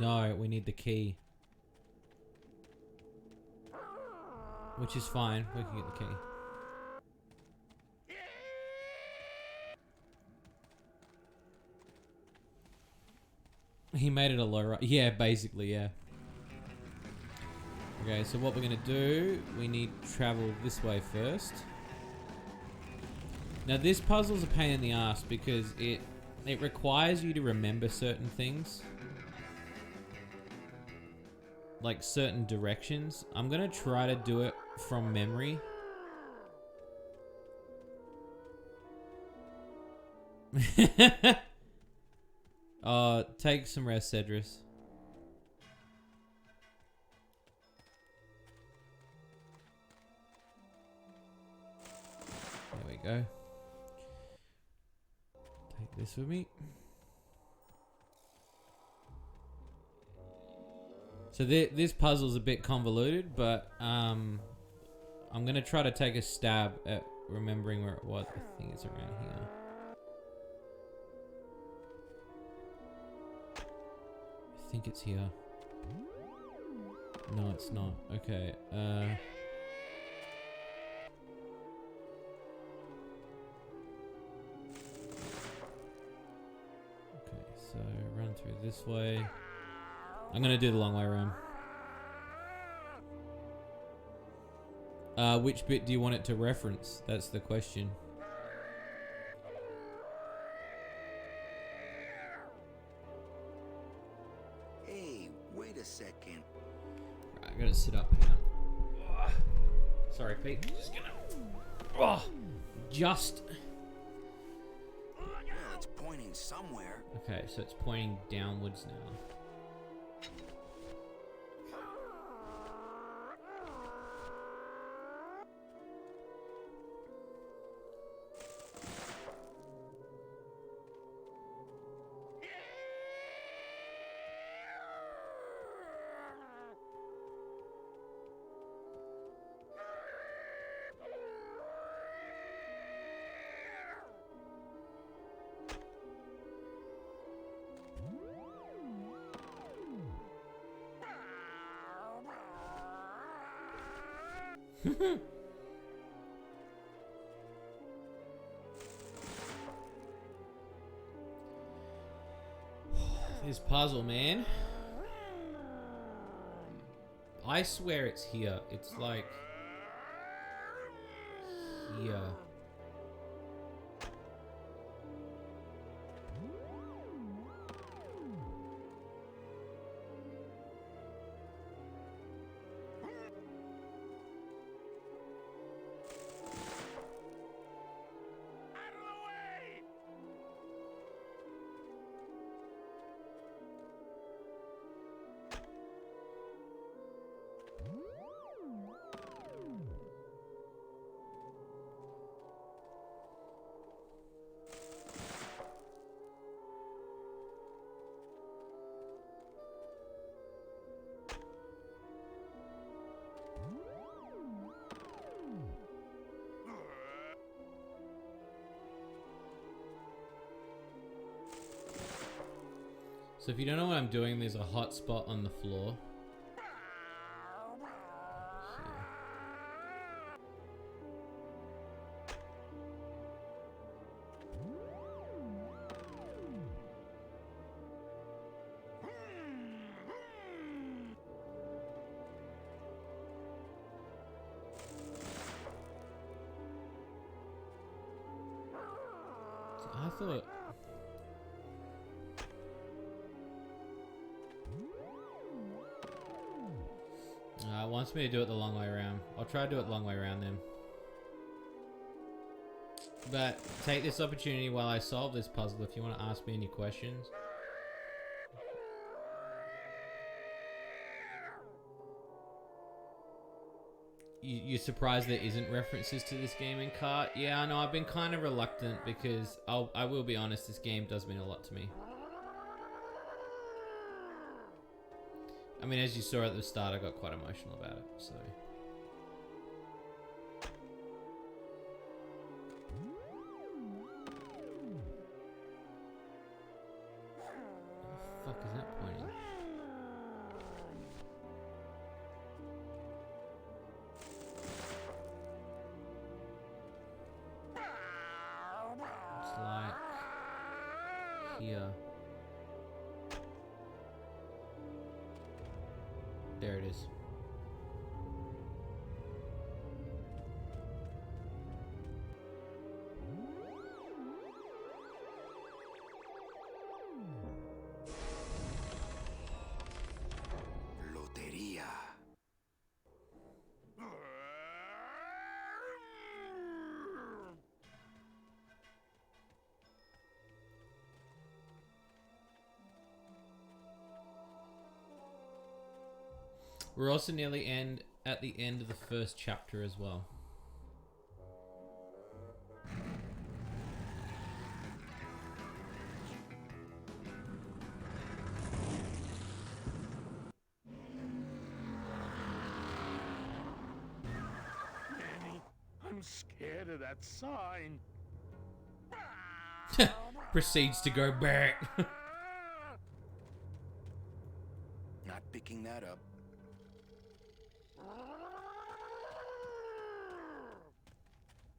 [SPEAKER 1] No, we need the key. Which is fine, we can get the key. He made it a low ride. Yeah, basically, yeah. Okay, so what we're going to do, we need to travel this way first. Now this puzzle's a pain in the ass because it requires you to remember certain things. Like certain directions. I'm going to try to do it from memory. Take some rest, Cedrus. There we go. Take this with me. So this puzzle's a bit convoluted, but I'm gonna try to take a stab at remembering where it was. I think it's around here. I think it's here. No, it's not. Okay. Okay, so run through this way. I'm gonna do the long way around. Which bit do you want it to reference? That's the question.
[SPEAKER 2] Hey, wait a second.
[SPEAKER 1] Right, I gotta sit up here. Sorry, Pete. Just gonna. Just.
[SPEAKER 2] Well, it's pointing somewhere.
[SPEAKER 1] Okay, so it's pointing downwards now. This puzzle, man. I swear it's here. It's like here. So if you don't know what I'm doing, there's a hot spot on the floor. So I thought... it wants me to do it the long way around. I'll try to do it the long way around then. But take this opportunity while I solve this puzzle if you want to ask me any questions. You're surprised there isn't references to this game in cart? Yeah, I know. I've been kind of reluctant because I will be honest, this game does mean a lot to me. I mean, as you saw at the start, I got quite emotional about it, so... What the fuck is that pointing? It's like... here. There it is.
[SPEAKER 2] Loteria.
[SPEAKER 1] We're also nearly at the end of the first chapter as well.
[SPEAKER 5] Annie, I'm scared of that sign.
[SPEAKER 1] Proceeds to go back.
[SPEAKER 2] Not picking that up.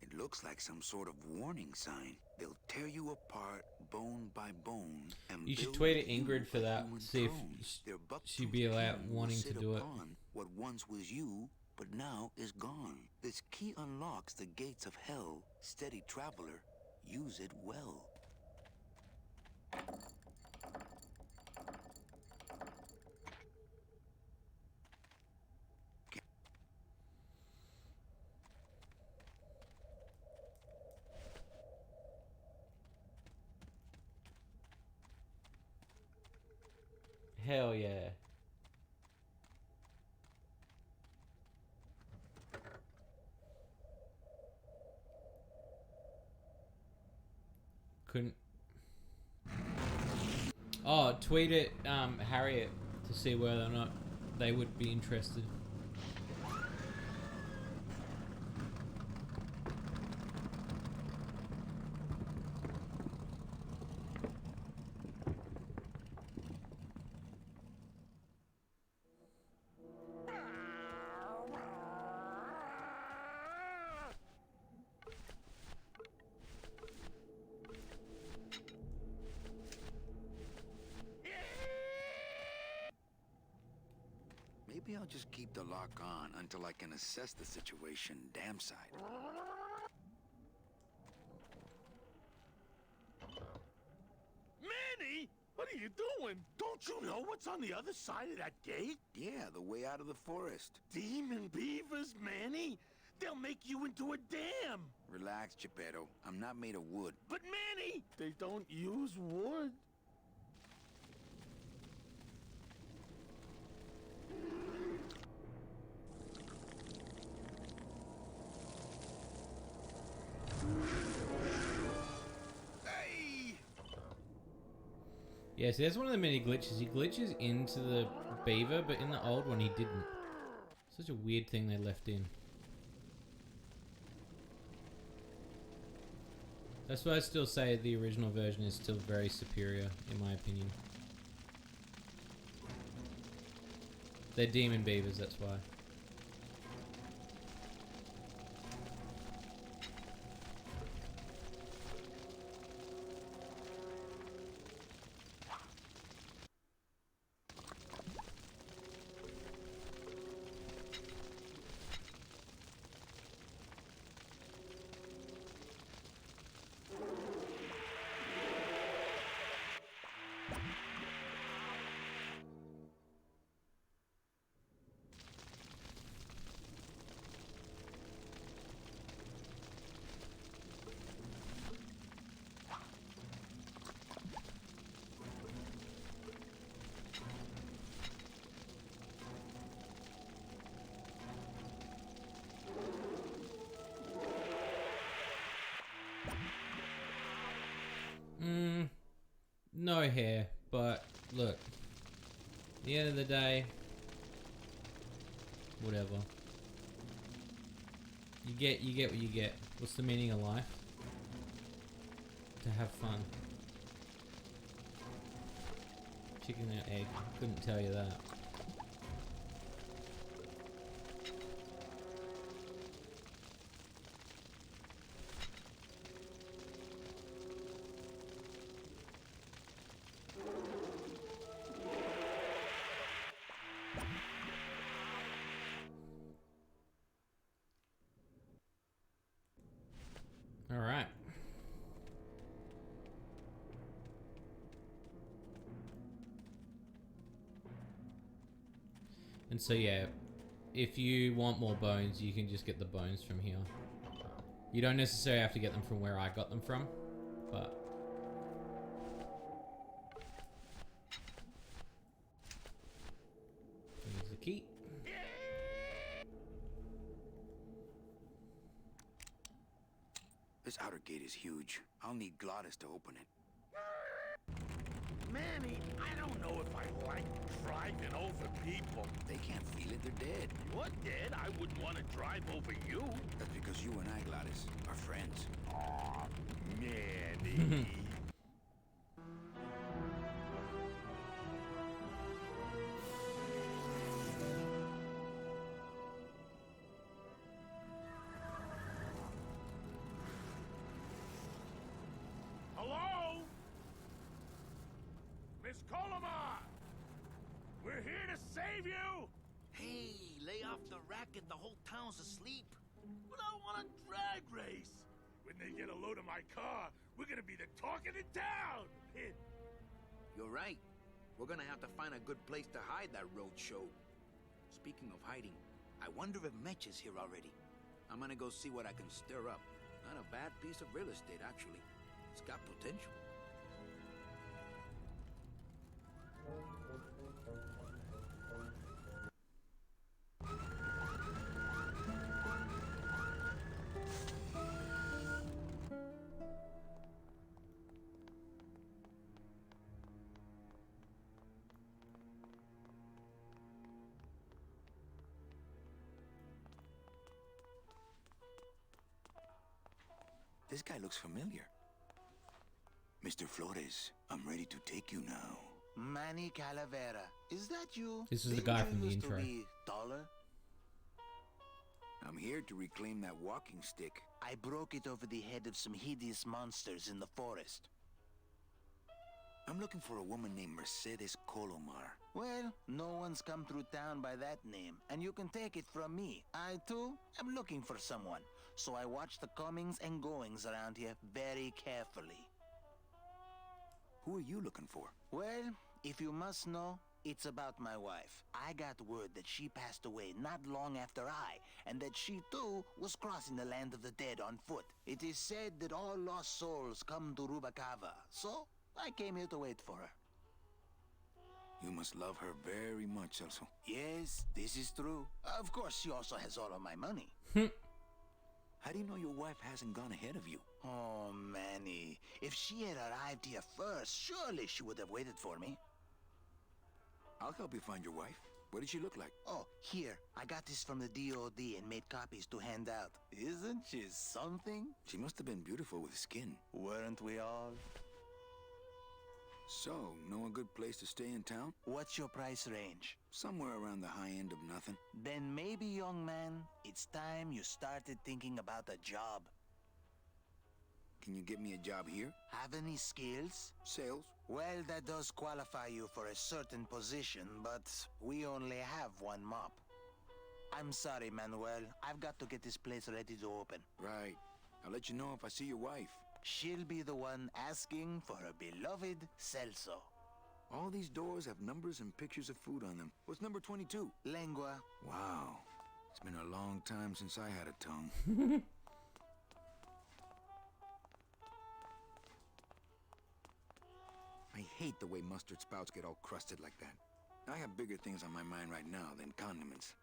[SPEAKER 2] It looks like some sort of warning sign. They'll tear you apart bone by bone and
[SPEAKER 1] You should
[SPEAKER 2] build
[SPEAKER 1] tweet at
[SPEAKER 2] you
[SPEAKER 1] Ingrid for
[SPEAKER 2] a
[SPEAKER 1] that.
[SPEAKER 2] human
[SPEAKER 1] See if
[SPEAKER 2] throne. Their
[SPEAKER 1] she'd
[SPEAKER 2] bucktooth
[SPEAKER 1] be allowed
[SPEAKER 2] king will
[SPEAKER 1] wanting to
[SPEAKER 2] sit
[SPEAKER 1] do it.
[SPEAKER 2] upon what once was you, but now is gone. This key unlocks the gates of hell. Steady traveler, use it well.
[SPEAKER 1] Hell yeah. Couldn't. Oh, tweet at Harriet to see whether or not they would be interested.
[SPEAKER 2] Maybe I'll just keep the lock on until I can assess the situation damn side.
[SPEAKER 5] Manny, what are you doing? Don't you know what's on the other side of that gate?
[SPEAKER 2] Yeah, the way out of the forest.
[SPEAKER 5] Demon beavers, Manny. They'll make you into a dam.
[SPEAKER 2] Relax, Geppetto. I'm not made of wood.
[SPEAKER 5] But Manny, they don't use wood. Hey!
[SPEAKER 1] Yeah, so that's one of the many glitches. He glitches into the beaver, but in the old one he didn't. Such a weird thing they left in. That's why I still say the original version is still very superior, in my opinion. They're demon beavers, that's why. No hair, but look. At the end of the day, whatever. You get what you get. What's the meaning of life? To have fun. Chicken or egg. Couldn't tell you that. Alright. And so yeah, if you want more bones, you can just get the bones from here. You don't necessarily have to get them from where I got them from, but... Here's the key.
[SPEAKER 2] This outer gate is huge. I'll need Glottis to open it.
[SPEAKER 5] Manny, I don't know if I like driving over people.
[SPEAKER 2] They can't feel it, they're dead.
[SPEAKER 5] You're dead. I wouldn't want to drive over you.
[SPEAKER 2] That's because you and I, Glottis, are friends.
[SPEAKER 5] Aw, Manny. Hello? Miss Colomar! We're here to save you!
[SPEAKER 9] Hey, lay off the racket, the whole town's asleep.
[SPEAKER 5] But I want a drag race! When they get a load of my car, we're gonna be the talk of the town!
[SPEAKER 9] You're right. We're gonna have to find a good place to hide that road show. Speaking of hiding, I wonder if Mitch is here already. I'm gonna go see what I can stir up. Not a bad piece of real estate, actually. It's got potential.
[SPEAKER 2] This guy looks familiar. Mr. Flores, I'm ready to take you now.
[SPEAKER 3] Manny Calavera, is that you?
[SPEAKER 1] This is the guy from the
[SPEAKER 3] Used
[SPEAKER 1] intro.
[SPEAKER 3] To be taller?
[SPEAKER 2] I'm here to reclaim that walking stick.
[SPEAKER 3] I broke it over the head of some hideous monsters in the forest.
[SPEAKER 2] I'm looking for a woman named Mercedes Colomar.
[SPEAKER 3] Well, no one's come through town by that name, and you can take it from me. I, too, am looking for someone, so I watch the comings and goings around here very carefully.
[SPEAKER 2] Who are you looking for?
[SPEAKER 3] Well, if you must know, it's about my wife. I got word that she passed away not long after I, and that she, too, was crossing the land of the dead on foot. It is said that all lost souls come to Rubacava, so I came here to wait for her.
[SPEAKER 2] You must love her very much, Celso.
[SPEAKER 3] Yes, this is true. Of course, she also has all of my money.
[SPEAKER 2] How do you know your wife hasn't gone ahead of you?
[SPEAKER 3] Oh, Manny. If she had arrived here first, surely she would have waited for me.
[SPEAKER 2] I'll help you find your wife. What did she look like?
[SPEAKER 3] Oh, here. I got this from the DOD and made copies to hand out. Isn't she something?
[SPEAKER 2] She must have been beautiful with skin.
[SPEAKER 3] Weren't we all?
[SPEAKER 2] So, know a good place to stay in town?
[SPEAKER 3] What's your price range?
[SPEAKER 2] Somewhere around the high end of nothing.
[SPEAKER 3] Then maybe, young man, it's time you started thinking about a job.
[SPEAKER 2] Can you get me a job here?
[SPEAKER 3] Have any skills?
[SPEAKER 2] Sales?
[SPEAKER 3] Well, that does qualify you for a certain position, but we only have one mop. I'm sorry, Manuel. I've got to get this place ready to open.
[SPEAKER 2] Right. I'll let you know if I see your wife.
[SPEAKER 3] She'll be the one asking for her beloved Celso.
[SPEAKER 2] All these doors have numbers and pictures of food on them. What's number 22?
[SPEAKER 3] Lengua.
[SPEAKER 2] Wow. It's been a long time since I had a tongue. I hate the way mustard spouts get all crusted like that. I have bigger things on my mind right now than condiments.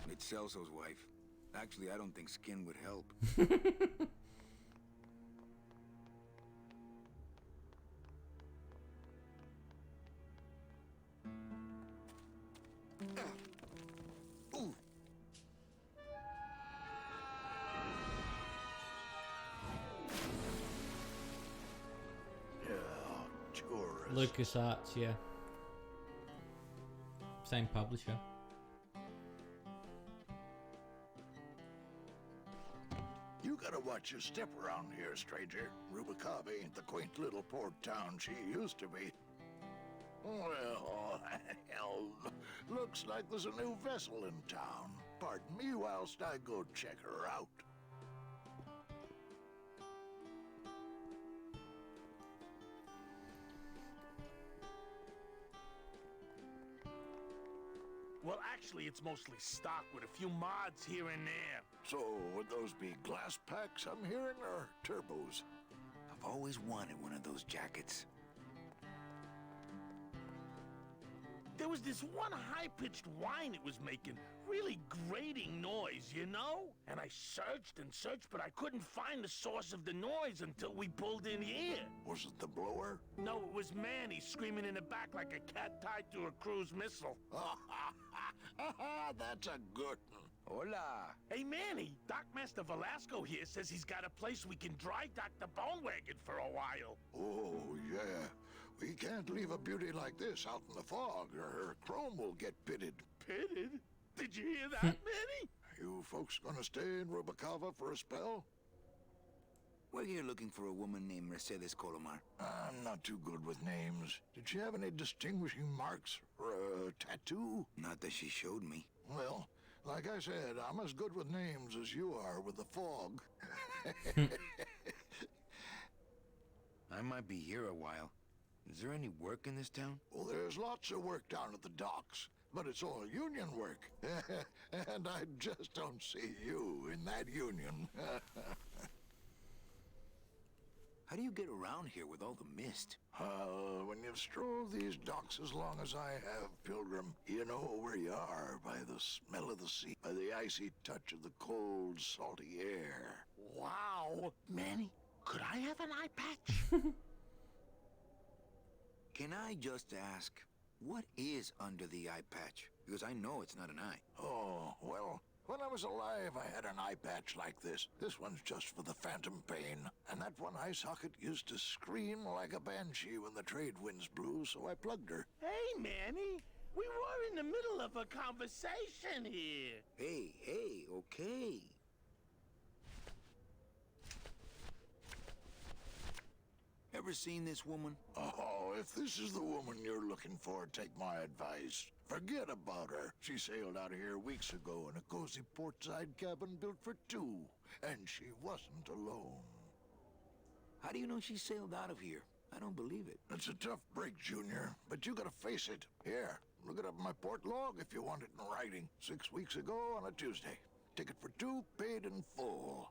[SPEAKER 2] It's Celso's wife. Actually, I don't think skin would help. Ooh.
[SPEAKER 1] Lucas Arts, yeah. Same publisher.
[SPEAKER 5] You gotta watch your step around here, stranger. Rubacava ain't the quaint little port town she used to be. Well, hell, looks like there's a new vessel in town. Pardon me whilst I go check her out.
[SPEAKER 10] Well, actually, it's mostly stock with a few mods here and there.
[SPEAKER 5] So, would those be glass packs I'm hearing, or turbos?
[SPEAKER 2] I've always wanted one of those jackets.
[SPEAKER 10] There was this one high-pitched whine it was making. Really grating noise, you know? And I searched and searched, but I couldn't find the source of the noise until we pulled in here.
[SPEAKER 5] Was it the blower?
[SPEAKER 10] No, it was Manny screaming in the back like a cat tied to a cruise missile.
[SPEAKER 5] That's a good one.
[SPEAKER 3] Hola.
[SPEAKER 10] Hey, Manny, Dockmaster Velasco here says he's got a place we can dry dock the bone wagon for a while.
[SPEAKER 5] Oh, yeah. We can't leave a beauty like this out in the fog, or her chrome will get pitted.
[SPEAKER 10] Pitted? Did you hear that, Manny?
[SPEAKER 5] You folks gonna stay in Rubacava for a spell?
[SPEAKER 2] We're here looking for a woman named Mercedes Colomar.
[SPEAKER 5] I'm not too good with names. Did she have any distinguishing marks or a tattoo?
[SPEAKER 2] Not that she showed me.
[SPEAKER 5] Well, like I said, I'm as good with names as you are with the fog.
[SPEAKER 2] I might be here a while. Is there any work in this town?
[SPEAKER 5] Well, there's lots of work down at the docks, but it's all union work. And I just don't see you in that union.
[SPEAKER 2] How do you get around here with all the mist?
[SPEAKER 5] When you've strolled these docks as long as I have, Pilgrim, you know where you are by the smell of the sea, by the icy touch of the cold, salty air.
[SPEAKER 10] Wow. Manny, could I have an eye patch?
[SPEAKER 2] Can I just ask, what is under the eye patch? Because I know it's not an eye.
[SPEAKER 5] Oh, well, when I was alive, I had an eye patch like this. This one's just for the phantom pain. And that one eye socket used to scream like a banshee when the trade winds blew, so I plugged her.
[SPEAKER 10] Hey, Manny, We were in the middle of a conversation here.
[SPEAKER 9] Hey, okay. Ever seen this woman?
[SPEAKER 5] Oh, if this is the woman you're looking for, take my advice. Forget about her. She sailed out of here weeks ago in a cozy portside cabin built for two. And she wasn't alone.
[SPEAKER 9] How do you know she sailed out of here? I don't believe it.
[SPEAKER 5] It's a tough break, Junior, but you gotta face it. Here, look it up in my port log if you want it in writing. 6 weeks ago on a Tuesday. Ticket for two, paid in full.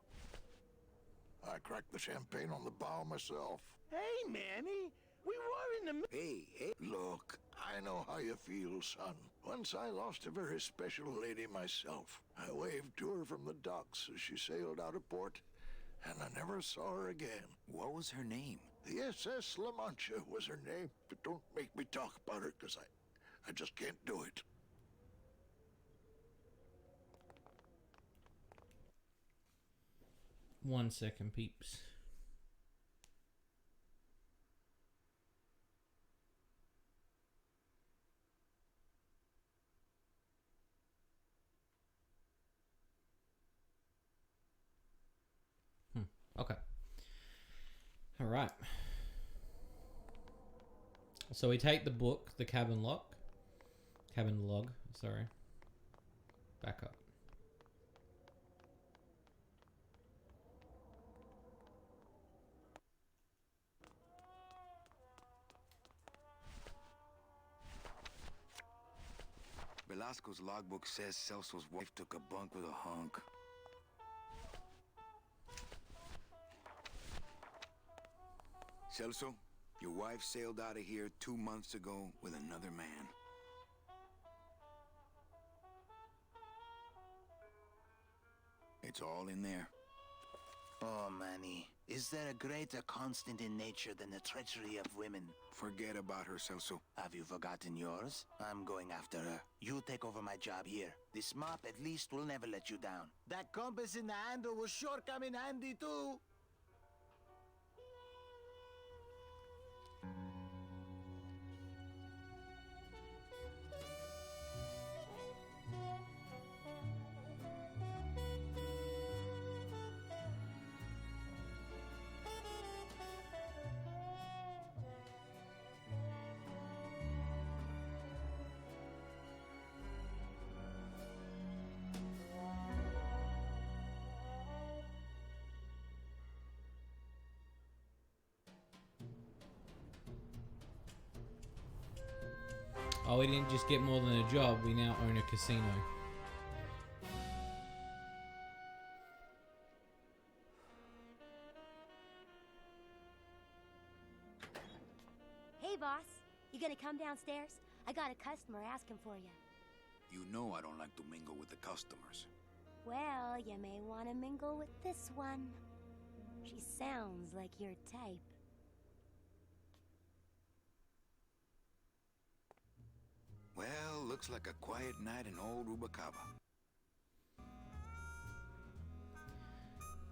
[SPEAKER 5] I cracked the champagne on the bow myself.
[SPEAKER 10] Hey, Manny, we were in the middle.
[SPEAKER 9] Hey.
[SPEAKER 5] Look, I know how you feel, son. Once I lost a very special lady myself. I waved to her from the docks as she sailed out of port, and I never saw her again.
[SPEAKER 9] What was her name?
[SPEAKER 5] The SS La Mancha was her name, but don't make me talk about her, because I just can't do it.
[SPEAKER 1] One second, peeps. Okay. All right. So we take the book, the cabin log, sorry. Back up.
[SPEAKER 9] Velasco's logbook says Celso's wife took a bunk with a hunk. Celso, your wife sailed out of here 2 months ago with another man. It's all in there.
[SPEAKER 3] Oh, Manny, is there a greater constant in nature than the treachery of women?
[SPEAKER 9] Forget about her, Celso.
[SPEAKER 3] Have you forgotten yours? I'm going after her. You take over my job here. This mop at least will never let you down. That compass in the handle will sure come in handy too.
[SPEAKER 1] Oh, we didn't just get more than a job, we now own a casino.
[SPEAKER 11] Hey, boss. You gonna come downstairs? I got a customer asking for you.
[SPEAKER 9] You know I don't like to mingle with the customers.
[SPEAKER 11] Well, you may want to mingle with this one. She sounds like your type.
[SPEAKER 9] Well, looks like a quiet night in old Rubacaba.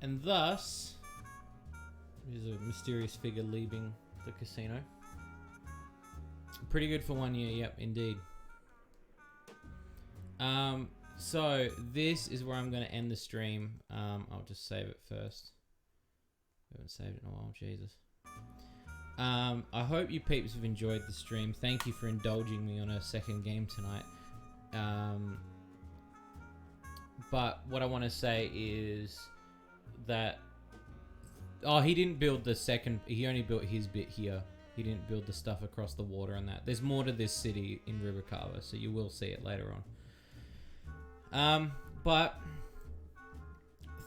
[SPEAKER 1] And thus, there's a mysterious figure leaving the casino. Pretty good for 1 year, yep, indeed. So this is where I'm going to end the stream. I'll just save it first. I haven't saved it in a while, Jesus. I hope you peeps have enjoyed the stream. Thank you for indulging me on a second game tonight. But what I want to say is that... Oh, he didn't build the second... He only built his bit here. He didn't build the stuff across the water and that. There's more to this city in Rubacaba, so you will see it later on. But...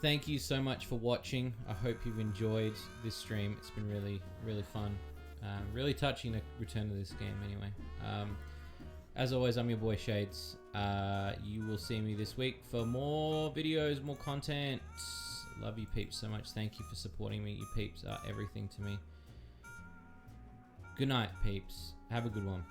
[SPEAKER 1] Thank you so much for watching. I hope you've enjoyed this stream. It's been really, really fun. Really touching to return to this game anyway. As always, I'm your boy Shades. You will see me this week for more videos, more content. Love you peeps so much. Thank you for supporting me. You peeps are everything to me. Good night, peeps. Have a good one.